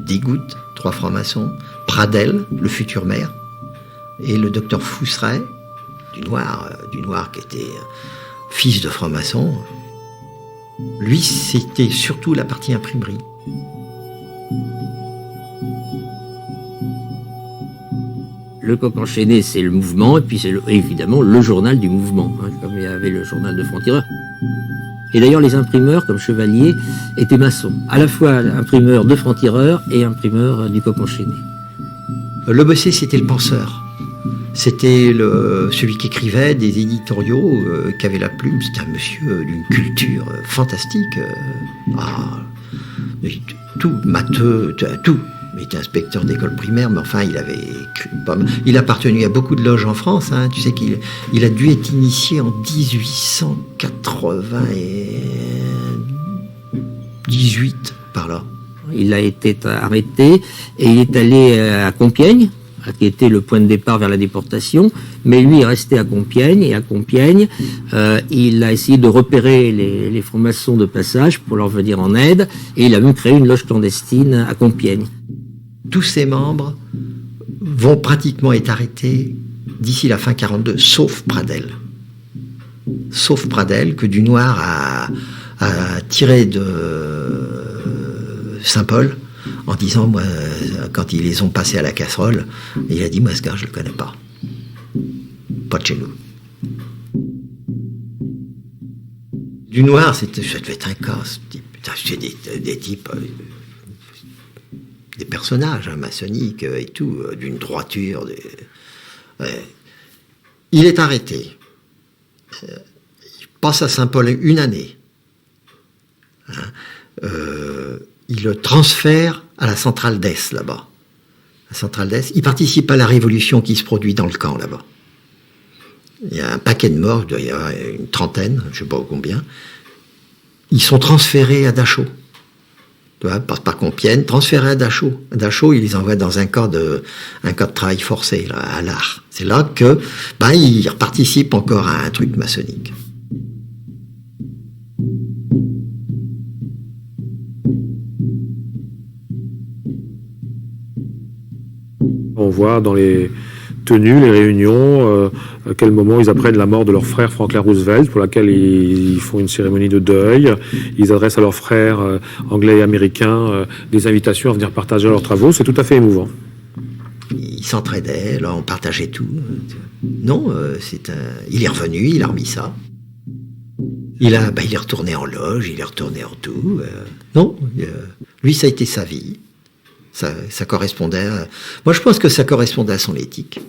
Desgouttes, 3 francs-maçons, Pradel, le futur maire, et le docteur Fousseret, Dunoir qui était fils de franc-maçon. Lui, c'était surtout la partie imprimerie. Le Coq Enchaîné, c'est le mouvement, et puis c'est évidemment le journal du mouvement, comme il y avait le journal de Franc-Tireur. Et d'ailleurs, les imprimeurs, comme Chevalier, étaient maçons. À la fois imprimeurs de Franc-Tireur et imprimeurs du Coq Enchaîné. Le Bossé, c'était le penseur. C'était celui qui écrivait des éditoriaux, qui avait la plume. C'était un monsieur d'une culture fantastique. Tout, matheux, tout. Il était inspecteur d'école primaire, mais enfin, il appartenait à beaucoup de loges en France. Hein. Tu sais qu'il a dû être initié en 1898, par là. Il a été arrêté et il est allé à Compiègne, qui était le point de départ vers la déportation, mais lui est resté à Compiègne, et à Compiègne, il a essayé de repérer les francs-maçons de passage pour leur venir en aide, et il a même créé une loge clandestine à Compiègne. Tous ses membres vont pratiquement être arrêtés d'ici la fin 42, sauf Pradel. Sauf Pradel, que Dunoir a tiré de Saint-Paul en disant, moi, quand ils les ont passés à la casserole, il a dit, moi, ce gars, je le connais pas. Pas de chez nous. Du noir, ça devait être un cas. C'est des types, des personnages maçonniques et tout, d'une droiture. Il est arrêté. Il passe à Saint-Paul une année. Il le transfère à la centrale d'Est, là-bas. La centrale d'Est. Il participe à la révolution qui se produit dans le camp, là-bas. Il y a un paquet de morts, il y a une trentaine, je ne sais pas combien. Ils sont transférés à Dachau. Tu vois, par Compiègne, transférés à Dachau. À Dachau, ils les envoient dans un camp de travail forcé, là, à l'art. C'est là que, ils participent encore à un truc maçonnique. On voit dans les tenues, les réunions, à quel moment ils apprennent la mort de leur frère Franklin Roosevelt, pour laquelle ils font une cérémonie de deuil. Ils adressent à leurs frères anglais et américains des invitations à venir partager leurs travaux. C'est tout à fait émouvant. Ils s'entraidaient, là, on partageait tout. Non, il est revenu, il a remis ça. Il est retourné en loge, il est retourné en tout. Lui, ça a été sa vie. Ça correspondait à... Moi, je pense que ça correspondait à son éthique.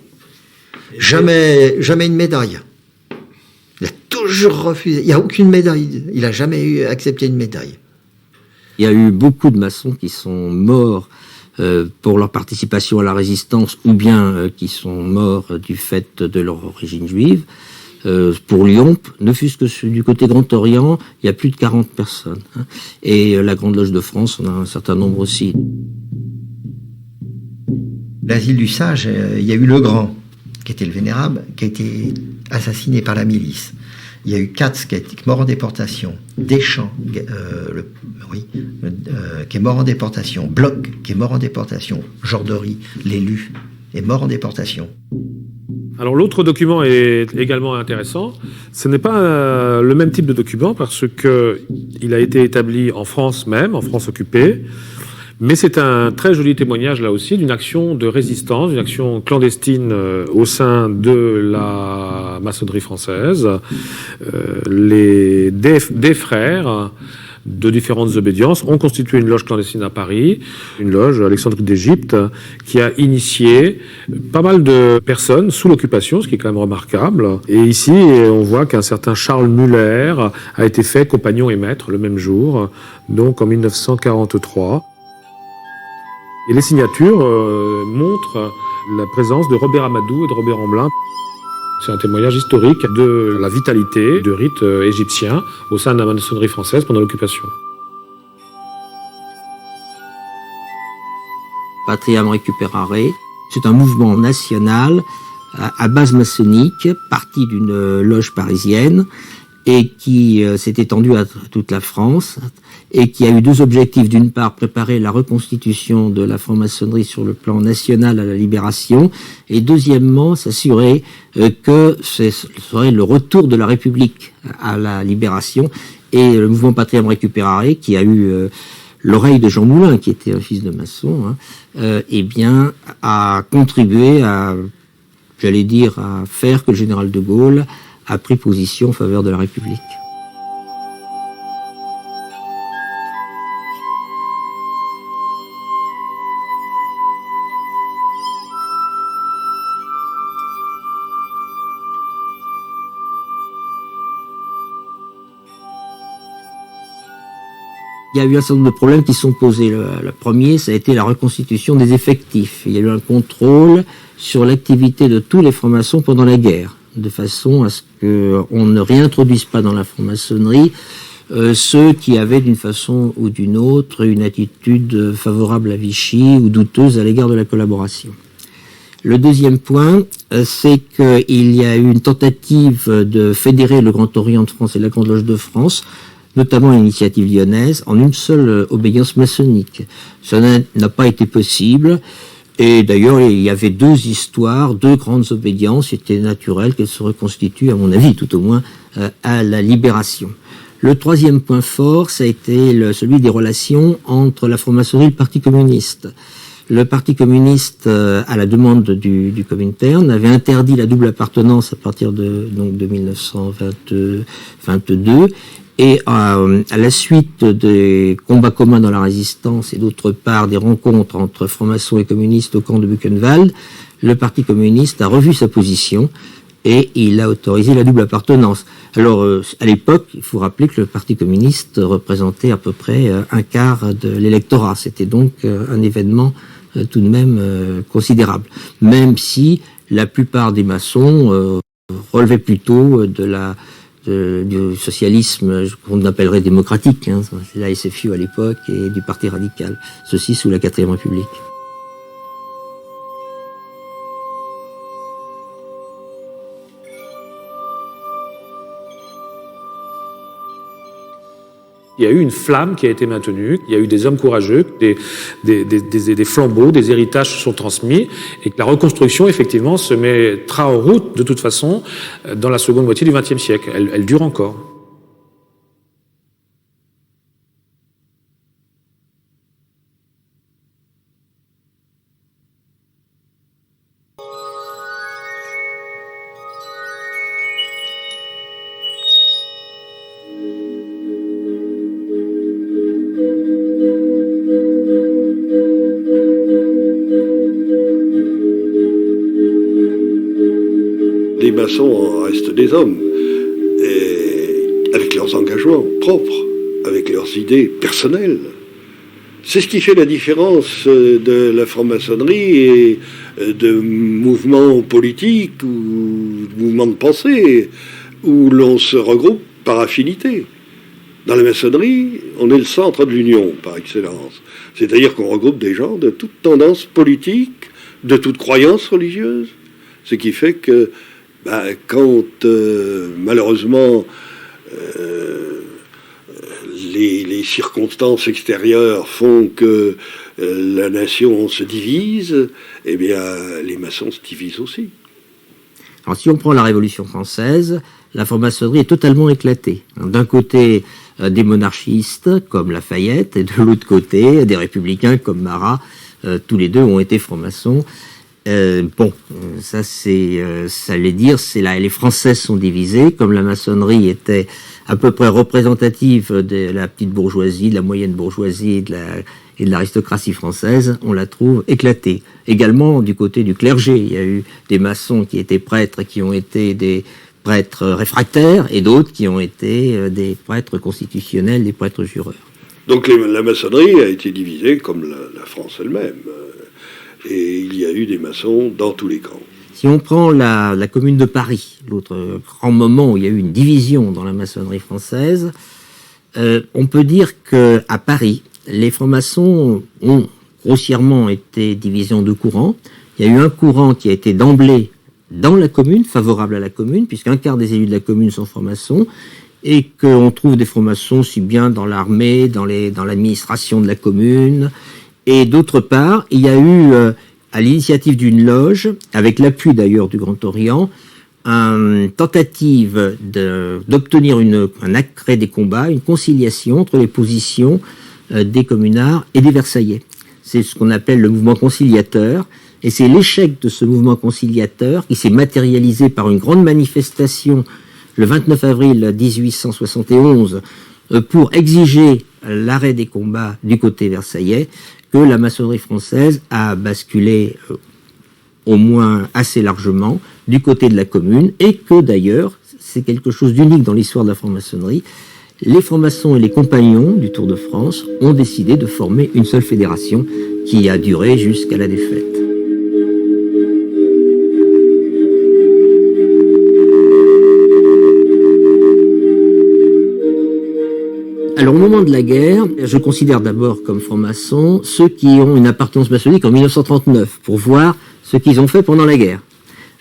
Jamais une médaille. Il a toujours refusé. Il n'y a aucune médaille. Il n'a jamais accepté une médaille. Il y a eu beaucoup de maçons qui sont morts pour leur participation à la résistance, ou bien qui sont morts du fait de leur origine juive. Pour Lyon, ne fût-ce que du côté Grand Orient, il y a plus de 40 personnes. Et la Grande Loge de France, on a un certain nombre aussi. L'asile du Sage, il y a eu le Grand, qui était le Vénérable, qui a été assassiné par la milice. Il y a eu Katz qui est mort en déportation, Deschamps qui est mort en déportation, Bloch qui est mort en déportation, Jordery, l'élu, est mort en déportation. Alors l'autre document est également intéressant. Ce n'est pas le même type de document parce qu'il a été établi en France même, en France occupée. Mais c'est un très joli témoignage, là aussi, d'une action de résistance, d'une action clandestine au sein de la maçonnerie française. Des frères de différentes obédiences ont constitué une loge clandestine à Paris, une loge Alexandrie d'Égypte, qui a initié pas mal de personnes sous l'occupation, ce qui est quand même remarquable. Et ici, on voit qu'un certain Charles Muller a été fait compagnon et maître le même jour, donc en 1943. Et les signatures montrent la présence de Robert Amadou et de Robert Amblin. C'est un témoignage historique de la vitalité de rites égyptiens au sein de la maçonnerie française pendant l'occupation. Patriam Recuperare, c'est un mouvement national à base maçonnique, parti d'une loge parisienne et qui s'est étendu à toute la France et qui a eu deux objectifs. D'une part, préparer la reconstitution de la franc-maçonnerie sur le plan national à la Libération, et deuxièmement, s'assurer que ce serait le retour de la République à la Libération. Et le mouvement Patriam Recuperare, qui a eu l'oreille de Jean Moulin, qui était un fils de maçon, a contribué à, à faire que le général de Gaulle a pris position en faveur de la République. Il y a eu un certain nombre de problèmes qui sont posés. Le premier, ça a été la reconstitution des effectifs. Il y a eu un contrôle sur l'activité de tous les francs-maçons pendant la guerre, de façon à ce qu'on ne réintroduise pas dans la franc-maçonnerie ceux qui avaient d'une façon ou d'une autre une attitude favorable à Vichy ou douteuse à l'égard de la collaboration. Le deuxième point, c'est qu'il y a eu une tentative de fédérer le Grand Orient de France et la Grande Loge de France, notamment à l'initiative lyonnaise, en une seule obédience maçonnique. Ça n'a pas été possible, et d'ailleurs il y avait deux histoires, deux grandes obédiences, c'était naturel qu'elles se reconstituent, à mon avis tout au moins, à la Libération. Le troisième point fort, ça a été celui des relations entre la franc-maçonnerie et le Parti communiste. Le Parti communiste, à la demande du Comintern, avait interdit la double appartenance à partir de 1922, et à la suite des combats communs dans la résistance et d'autre part des rencontres entre francs-maçons et communistes au camp de Buchenwald, le Parti communiste a revu sa position et il a autorisé la double appartenance. Alors, à l'époque, il faut rappeler que le Parti communiste représentait à peu près un quart de l'électorat. C'était donc un événement tout de même considérable. Même si la plupart des maçons relevaient plutôt du socialisme qu'on appellerait démocratique, hein, c'est la SFU à l'époque, et du Parti radical. Ceci sous la 4e République. Il y a eu une flamme qui a été maintenue, il y a eu des hommes courageux, des flambeaux, des héritages se sont transmis, et que la reconstruction, effectivement, se mettra en route, de toute façon, dans la seconde moitié du XXe siècle. Elle dure encore. Les maçons restent des hommes, et avec leurs engagements propres, avec leurs idées personnelles. C'est ce qui fait la différence de la franc-maçonnerie et de mouvements politiques ou de mouvements de pensée où l'on se regroupe par affinité. Dans la maçonnerie, on est le centre de l'union par excellence. C'est-à-dire qu'on regroupe des gens de toute tendance politique, de toute croyance religieuse. Ce qui fait que quand malheureusement les circonstances extérieures font que la nation se divise, eh bien les maçons se divisent aussi. Alors si on prend la Révolution française, la franc-maçonnerie est totalement éclatée. D'un côté, des monarchistes comme Lafayette, et de l'autre côté, des républicains comme Marat, tous les deux ont été francs-maçons. Ça allait dire, les Français sont divisés, comme la maçonnerie était à peu près représentative de la petite bourgeoisie, de la moyenne bourgeoisie et de l'aristocratie française, on la trouve éclatée. Également du côté du clergé, il y a eu des maçons qui étaient prêtres, qui ont été des prêtres réfractaires, et d'autres qui ont été des prêtres constitutionnels, des prêtres jureurs. Donc la maçonnerie a été divisée comme la France elle-même. Et il y a eu des maçons dans tous les camps. Si on prend la Commune de Paris, l'autre grand moment où il y a eu une division dans la maçonnerie française, on peut dire qu'à Paris, les francs-maçons ont grossièrement été divisés en deux courants. Il y a eu un courant qui a été d'emblée dans la commune, favorable à la commune, puisqu'un quart des élus de la commune sont francs-maçons, et qu'on trouve des francs-maçons aussi bien dans l'armée, dans l'administration de la commune. Et d'autre part, il y a eu, à l'initiative d'une loge, avec l'appui d'ailleurs du Grand Orient, une tentative d'obtenir un accret des combats, une conciliation entre les positions des communards et des Versaillais. C'est ce qu'on appelle le mouvement conciliateur, et c'est l'échec de ce mouvement conciliateur qui s'est matérialisé par une grande manifestation le 29 avril 1871 pour exiger l'arrêt des combats du côté versaillais, que la maçonnerie française a basculé au moins assez largement du côté de la commune, et que d'ailleurs, c'est quelque chose d'unique dans l'histoire de la franc-maçonnerie, les francs-maçons et les compagnons du Tour de France ont décidé de former une seule fédération qui a duré jusqu'à la défaite. Alors, au moment de la guerre, je considère d'abord comme francs-maçons ceux qui ont une appartenance maçonnique en 1939, pour voir ce qu'ils ont fait pendant la guerre.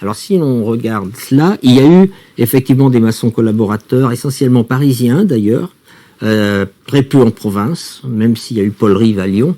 Alors, si l'on regarde cela, il y a eu effectivement des maçons collaborateurs, essentiellement parisiens d'ailleurs, très peu en province, même s'il y a eu Paul Rive à Lyon.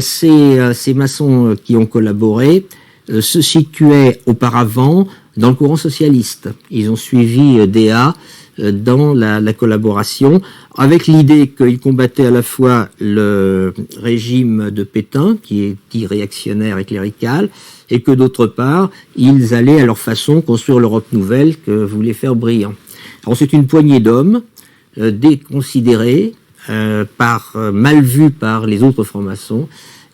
Ces maçons qui ont collaboré se situaient auparavant dans le courant socialiste. Ils ont suivi DA, dans la collaboration, avec l'idée qu'ils combattaient à la fois le régime de Pétain, qui est dit réactionnaire et clérical, et que d'autre part, ils allaient à leur façon construire l'Europe nouvelle que voulait faire Briand. Alors c'est une poignée d'hommes déconsidérés, mal vus par les autres francs-maçons,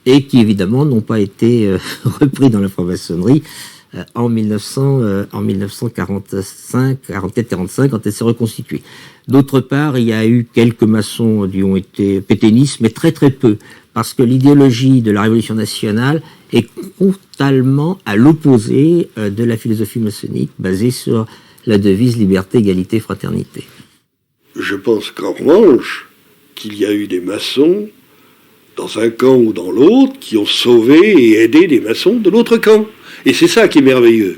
et qui évidemment n'ont pas été repris dans la franc-maçonnerie en 1944-45, quand elle s'est reconstituée. D'autre part, il y a eu quelques maçons qui ont été pétainistes, mais très très peu, parce que l'idéologie de la Révolution nationale est totalement à l'opposé de la philosophie maçonnique, basée sur la devise liberté, égalité, fraternité. Je pense qu'en revanche, qu'il y a eu des maçons, dans un camp ou dans l'autre, qui ont sauvé et aidé des maçons de l'autre camp. Et c'est ça qui est merveilleux.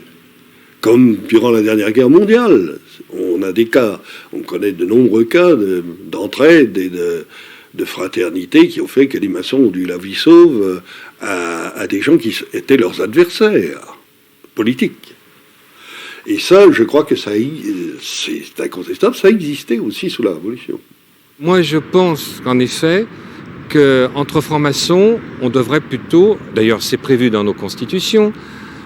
Comme durant la dernière guerre mondiale, on a des cas, on connaît de nombreux cas d'entraide et de fraternité qui ont fait que les maçons ont dû la vie sauve à des gens qui étaient leurs adversaires politiques. Et ça, je crois que c'est incontestable, ça existait aussi sous la Révolution. Moi, je pense qu'en effet, qu'entre francs-maçons, on devrait plutôt, d'ailleurs c'est prévu dans nos constitutions,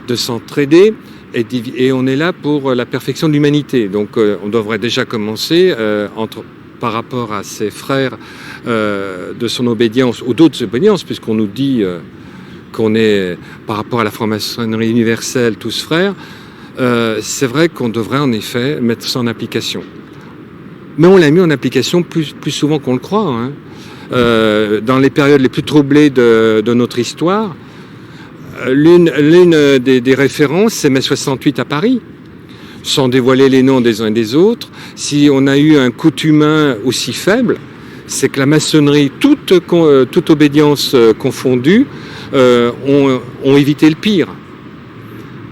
de s'entraider, et on est là pour la perfection de l'humanité. Donc on devrait déjà commencer par rapport à ses frères de son obédience ou d'autres obédiences, puisqu'on nous dit qu'on est, par rapport à la franc-maçonnerie universelle, tous frères. C'est vrai qu'on devrait en effet mettre ça en application. Mais on l'a mis en application plus souvent qu'on le croit. Hein. Dans les périodes les plus troublées de notre histoire, l'une des références, c'est mai 68 à Paris. Sans dévoiler les noms des uns et des autres, si on a eu un coût humain aussi faible, c'est que la maçonnerie, toute obédience confondue, ont évité le pire.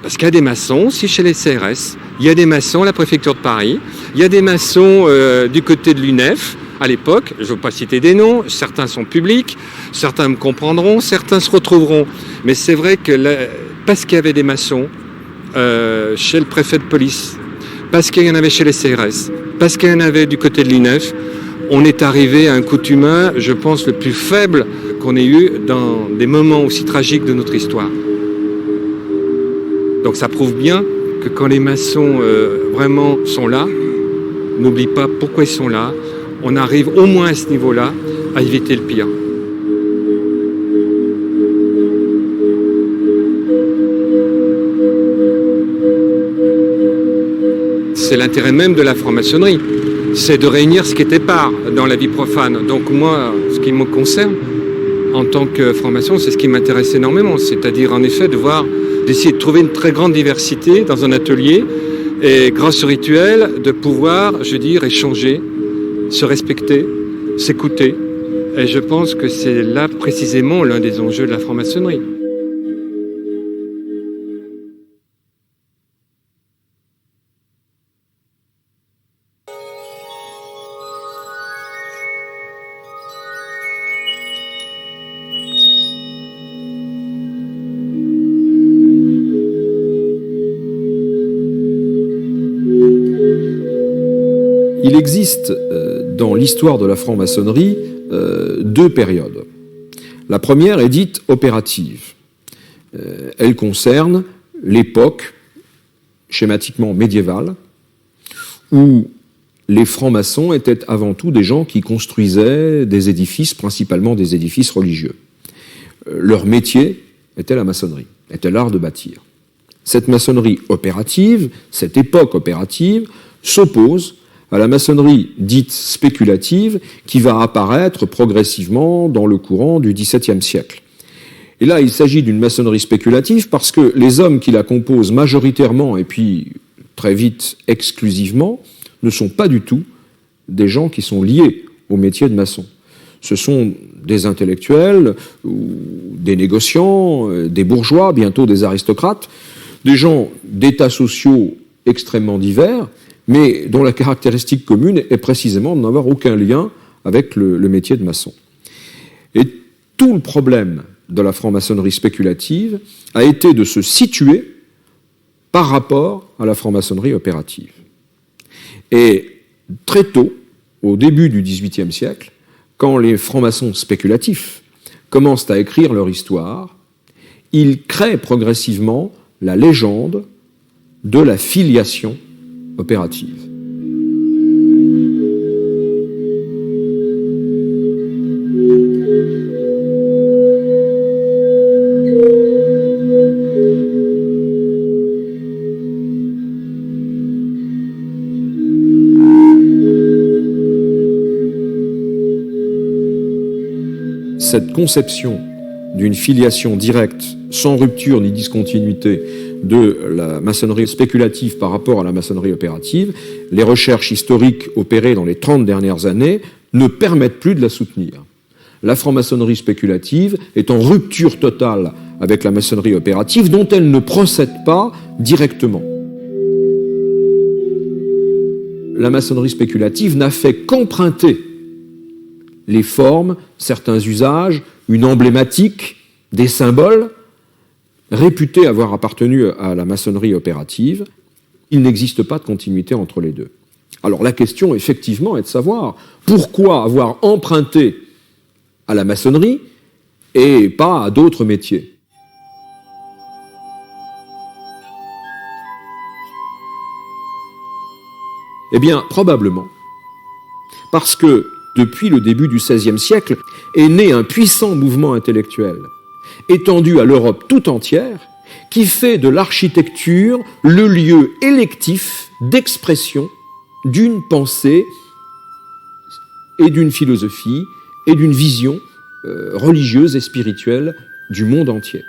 Parce qu'il y a des maçons aussi chez les CRS, il y a des maçons à la préfecture de Paris, il y a des maçons du côté de l'UNEF, à l'époque, je ne veux pas citer des noms, certains sont publics, certains me comprendront, certains se retrouveront. Mais c'est vrai que parce qu'il y avait des maçons chez le préfet de police, parce qu'il y en avait chez les CRS, parce qu'il y en avait du côté de l'UNEF, on est arrivé à un coût humain, je pense, le plus faible qu'on ait eu dans des moments aussi tragiques de notre histoire. Donc ça prouve bien que quand les maçons vraiment sont là, n'oublie pas pourquoi ils sont là, on arrive au moins à ce niveau-là à éviter le pire. C'est l'intérêt même de la franc-maçonnerie, c'est de réunir ce qui était part dans la vie profane. Donc moi, ce qui me concerne, en tant que franc-maçon, c'est ce qui m'intéresse énormément, c'est-à-dire en effet d'essayer de trouver une très grande diversité dans un atelier et grâce au rituel de pouvoir, échanger, se respecter, s'écouter. Et je pense que c'est là précisément l'un des enjeux de la franc-maçonnerie. Il existe dans l'histoire de la franc-maçonnerie deux périodes. La première est dite opérative. Elle concerne l'époque schématiquement médiévale où les francs-maçons étaient avant tout des gens qui construisaient des édifices, principalement des édifices religieux. Leur métier était la maçonnerie, était l'art de bâtir. Cette maçonnerie opérative, cette époque opérative, s'oppose à la maçonnerie dite spéculative qui va apparaître progressivement dans le courant du XVIIe siècle. Et là, il s'agit d'une maçonnerie spéculative parce que les hommes qui la composent majoritairement et puis très vite exclusivement ne sont pas du tout des gens qui sont liés au métier de maçon. Ce sont des intellectuels, ou des négociants, des bourgeois, bientôt des aristocrates, des gens d'états sociaux extrêmement divers, mais dont la caractéristique commune est précisément de n'avoir aucun lien avec le métier de maçon. Et tout le problème de la franc-maçonnerie spéculative a été de se situer par rapport à la franc-maçonnerie opérative. Et très tôt, au début du XVIIIe siècle, quand les francs-maçons spéculatifs commencent à écrire leur histoire, ils créent progressivement la légende de la filiation opérative. Cette conception d'une filiation directe, sans rupture ni discontinuité de la maçonnerie spéculative par rapport à la maçonnerie opérative, les recherches historiques opérées dans les 30 dernières années ne permettent plus de la soutenir. La franc-maçonnerie spéculative est en rupture totale avec la maçonnerie opérative dont elle ne procède pas directement. La maçonnerie spéculative n'a fait qu'emprunter les formes, certains usages, une emblématique, des symboles, réputés avoir appartenu à la maçonnerie opérative. Il n'existe pas de continuité entre les deux. Alors la question, effectivement, est de savoir pourquoi avoir emprunté à la maçonnerie et pas à d'autres métiers. Eh bien, probablement, parce que depuis le début du XVIe siècle, est né un puissant mouvement intellectuel, étendu à l'Europe tout entière, qui fait de l'architecture le lieu électif d'expression d'une pensée et d'une philosophie et d'une vision religieuse et spirituelle du monde entier.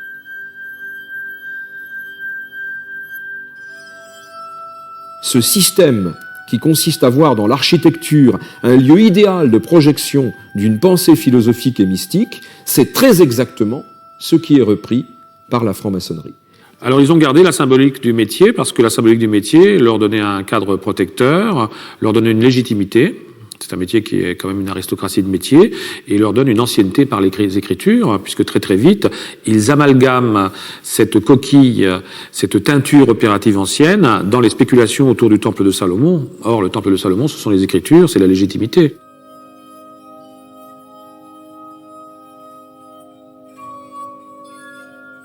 Ce système qui consiste à voir dans l'architecture un lieu idéal de projection d'une pensée philosophique et mystique, c'est très exactement ce qui est repris par la franc-maçonnerie. Alors ils ont gardé la symbolique du métier, parce que la symbolique du métier leur donnait un cadre protecteur, leur donnait une légitimité. C'est un métier qui est quand même une aristocratie de métier, et leur donne une ancienneté par les écritures, puisque très très vite, ils amalgament cette coquille, cette teinture opérative ancienne, dans les spéculations autour du temple de Salomon. Or, le temple de Salomon, ce sont les écritures, c'est la légitimité.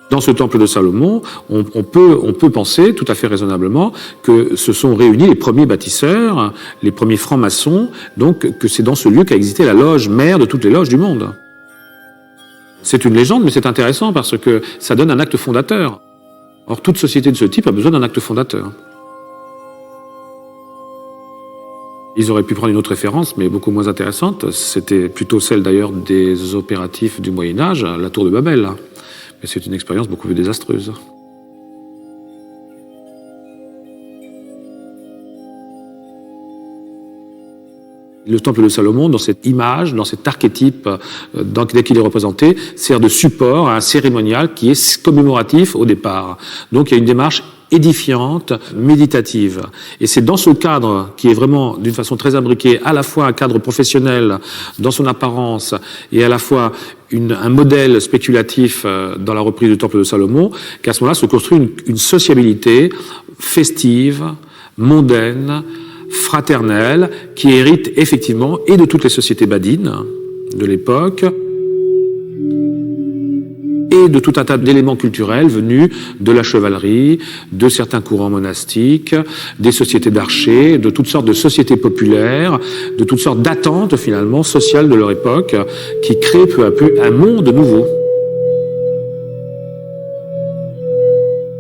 Dans ce temple de Salomon, on peut penser tout à fait raisonnablement que se sont réunis les premiers bâtisseurs, les premiers francs-maçons, donc que c'est dans ce lieu qu'a existé la loge mère de toutes les loges du monde. C'est une légende, mais c'est intéressant parce que ça donne un acte fondateur. Or, toute société de ce type a besoin d'un acte fondateur. Ils auraient pu prendre une autre référence, mais beaucoup moins intéressante. C'était plutôt celle d'ailleurs des opératifs du Moyen-Âge, la tour de Babel. Mais c'est une expérience beaucoup plus désastreuse. Le temple de Salomon, dans cette image, dans cet archétype, dès qu'il est représenté, sert de support à un cérémonial qui est commémoratif au départ. Donc il y a une démarche édifiante, méditative. Et c'est dans ce cadre, qui est vraiment d'une façon très imbriquée, à la fois un cadre professionnel dans son apparence et à la fois un modèle spéculatif dans la reprise du temple de Salomon, qu'à ce moment-là se construit une sociabilité festive, mondaine, fraternelle, qui hérite effectivement et de toutes les sociétés badines de l'époque, et de tout un tas d'éléments culturels venus de la chevalerie, de certains courants monastiques, des sociétés d'archers, de toutes sortes de sociétés populaires, de toutes sortes d'attentes finalement sociales de leur époque, qui créent peu à peu un monde nouveau.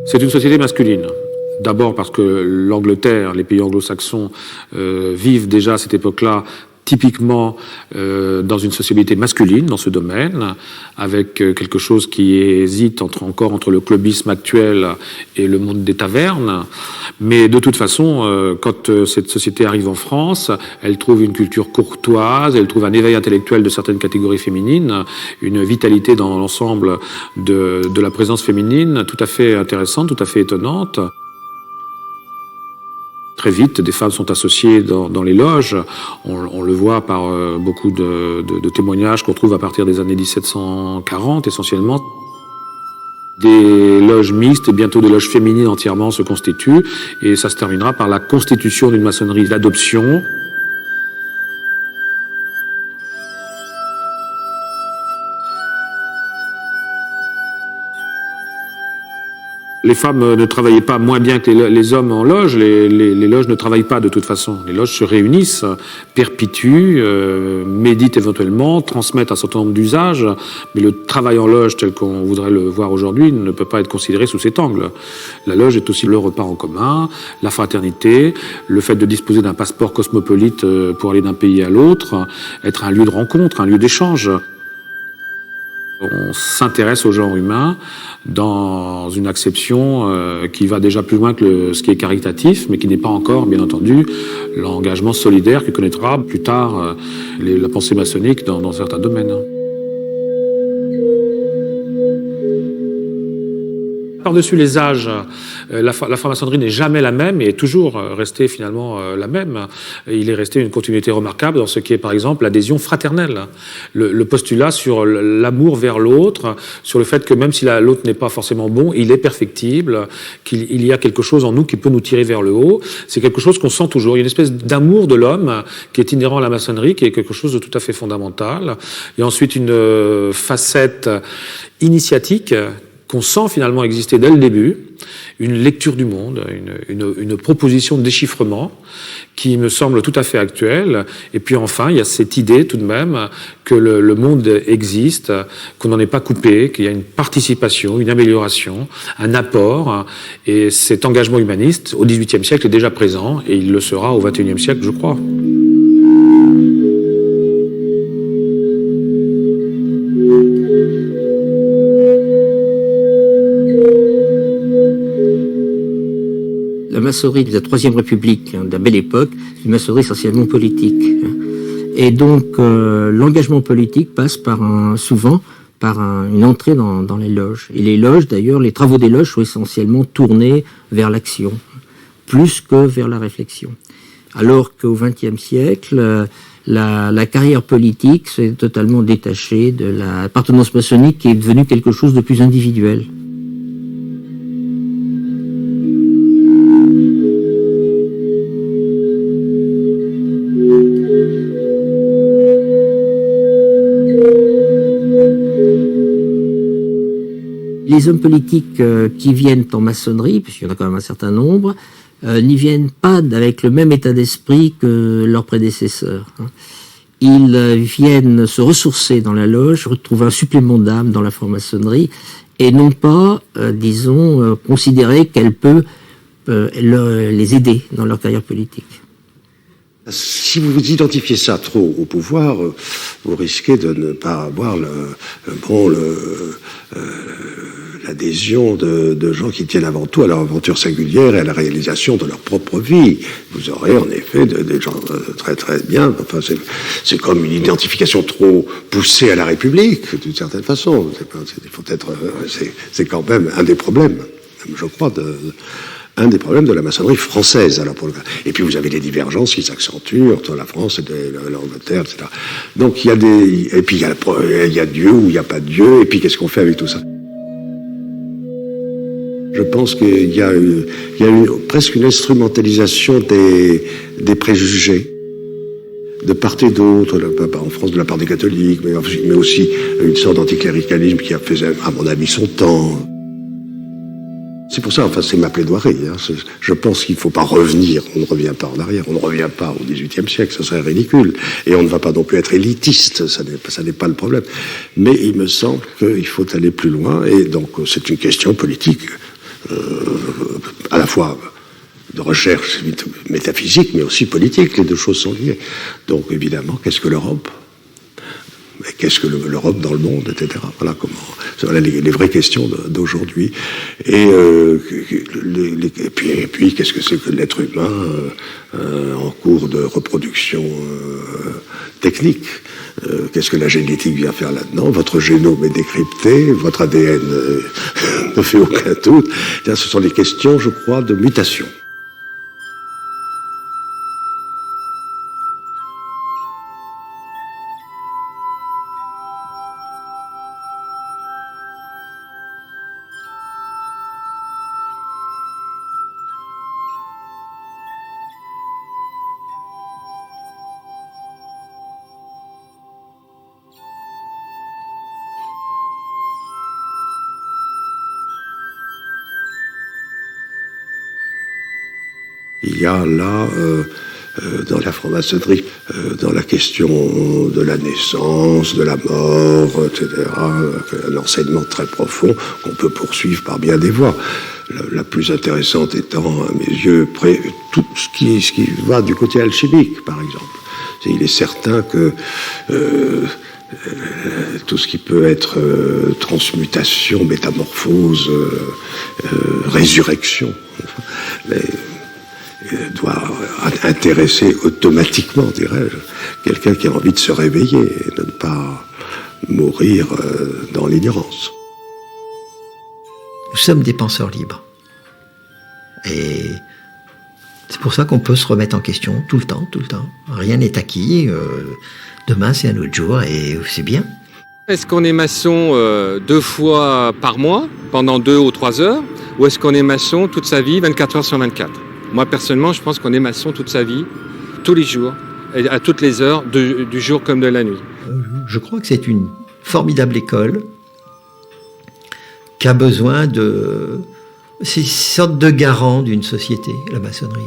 C'est une société masculine. D'abord parce que l'Angleterre, les pays anglo-saxons vivent déjà à cette époque-là typiquement dans une sociabilité masculine dans ce domaine, avec quelque chose qui hésite encore entre le clubisme actuel et le monde des tavernes. Mais de toute façon, quand cette société arrive en France, elle trouve une culture courtoise, elle trouve un éveil intellectuel de certaines catégories féminines, une vitalité dans l'ensemble de la présence féminine tout à fait intéressante, tout à fait étonnante. Très vite, des femmes sont associées dans les loges. On le voit par beaucoup de témoignages qu'on trouve à partir des années 1740, essentiellement. Des loges mixtes et bientôt des loges féminines entièrement se constituent. Et ça se terminera par la constitution d'une maçonnerie d'adoption Les femmes ne travaillaient pas moins bien que les hommes en loge. Les loges ne travaillent pas de toute façon. Les loges se réunissent, perpétuent, méditent éventuellement, transmettent un certain nombre d'usages. Mais le travail en loge tel qu'on voudrait le voir aujourd'hui ne peut pas être considéré sous cet angle. La loge est aussi le repas en commun, la fraternité, le fait de disposer d'un passeport cosmopolite pour aller d'un pays à l'autre, être un lieu de rencontre, un lieu d'échange. On s'intéresse au genre humain dans une acception qui va déjà plus loin que ce qui est caritatif, mais qui n'est pas encore, bien entendu, l'engagement solidaire que connaîtra plus tard la pensée maçonnique dans certains domaines. Par-dessus les âges, la franc-maçonnerie n'est jamais la même et est toujours restée finalement la même. Il est resté une continuité remarquable dans ce qui est par exemple l'adhésion fraternelle. Le postulat sur l'amour vers l'autre, sur le fait que même si l'autre n'est pas forcément bon, il est perfectible, qu'il y a quelque chose en nous qui peut nous tirer vers le haut. C'est quelque chose qu'on sent toujours. Il y a une espèce d'amour de l'homme qui est inhérent à la maçonnerie, qui est quelque chose de tout à fait fondamental. Il y a ensuite une facette initiatique qu'on sent finalement exister dès le début, une lecture du monde, une proposition de déchiffrement qui me semble tout à fait actuelle. Et puis enfin, il y a cette idée tout de même que le monde existe, qu'on n'en est pas coupé, qu'il y a une participation, une amélioration, un apport. Et cet engagement humaniste, au XVIIIe siècle, est déjà présent et il le sera au XXIe siècle, je crois. La maçonnerie de la Troisième République, de la belle époque, une maçonnerie essentiellement politique. Et donc, l'engagement politique passe souvent par une entrée dans les loges. Et les loges, d'ailleurs, les travaux des loges sont essentiellement tournés vers l'action, plus que vers la réflexion. Alors qu'au XXe siècle, la carrière politique s'est totalement détachée de l'appartenance maçonnique qui est devenue quelque chose de plus individuel. Les hommes politiques qui viennent en maçonnerie, puisqu'il y en a quand même un certain nombre, n'y viennent pas avec le même état d'esprit que leurs prédécesseurs. Ils viennent se ressourcer dans la loge, retrouver un supplément d'âme dans la franc-maçonnerie, et non pas, considérer qu'elle peut les aider dans leur carrière politique. Si vous identifiez ça trop au pouvoir, vous risquez de ne pas avoir l'adhésion de gens qui tiennent avant tout à leur aventure singulière et à la réalisation de leur propre vie. Vous aurez en effet des gens très très bien. Enfin, c'est comme une identification trop poussée à la République, d'une certaine façon. C'est quand même un des problèmes, je crois, un des problèmes de la maçonnerie française. Alors et puis vous avez des divergences qui s'accentuent entre la France et l'Angleterre, etc. Donc il y a et puis il y a Dieu ou il n'y a pas de Dieu, et puis qu'est-ce qu'on fait avec tout ça? Je pense qu'il y a presque une instrumentalisation des préjugés de part et d'autre, en France de la part des catholiques, mais aussi une sorte d'anticléricalisme qui a fait, à mon avis, son temps. C'est pour ça, enfin, c'est ma plaidoirie. Je pense qu'il ne faut pas revenir. On ne revient pas en arrière. On ne revient pas au XVIIIe siècle. Ça serait ridicule. Et on ne va pas non plus être élitiste. Ça n'est pas le problème. Mais il me semble qu'il faut aller plus loin. Et donc, c'est une question politique, à la fois de recherche métaphysique, mais aussi politique. Les deux choses sont liées. Donc, évidemment, qu'est-ce que l'Europe ? Mais qu'est-ce que l'Europe dans le monde, etc. Voilà les vraies questions d'aujourd'hui. Et puis qu'est-ce que c'est que l'être humain en cours de reproduction technique? Qu'est-ce que la génétique vient faire là-dedans? Votre génome est décrypté, votre ADN ne fait aucun doute. Ce sont des questions, je crois, de mutation. Il y a là, dans la franc-maçonnerie, dans la question de la naissance, de la mort, etc., un enseignement très profond qu'on peut poursuivre par bien des voies. La plus intéressante étant, à mes yeux, tout ce qui va du côté alchimique, par exemple. Il est certain que tout ce qui peut être transmutation, métamorphose, résurrection, doit intéresser automatiquement, dirais-je, quelqu'un qui a envie de se réveiller et de ne pas mourir dans l'ignorance. Nous sommes des penseurs libres. Et c'est pour ça qu'on peut se remettre en question tout le temps, tout le temps. Rien n'est acquis. Demain, c'est un autre jour et c'est bien. Est-ce qu'on est maçon 2 fois par mois, pendant 2 ou 3 heures, ou est-ce qu'on est maçon toute sa vie, 24 heures sur 24 ? Moi, personnellement, je pense qu'on est maçon toute sa vie, tous les jours, et à toutes les heures, du jour comme de la nuit. Je crois que c'est une formidable école qui a besoin de... C'est une sorte de garant d'une société, la maçonnerie.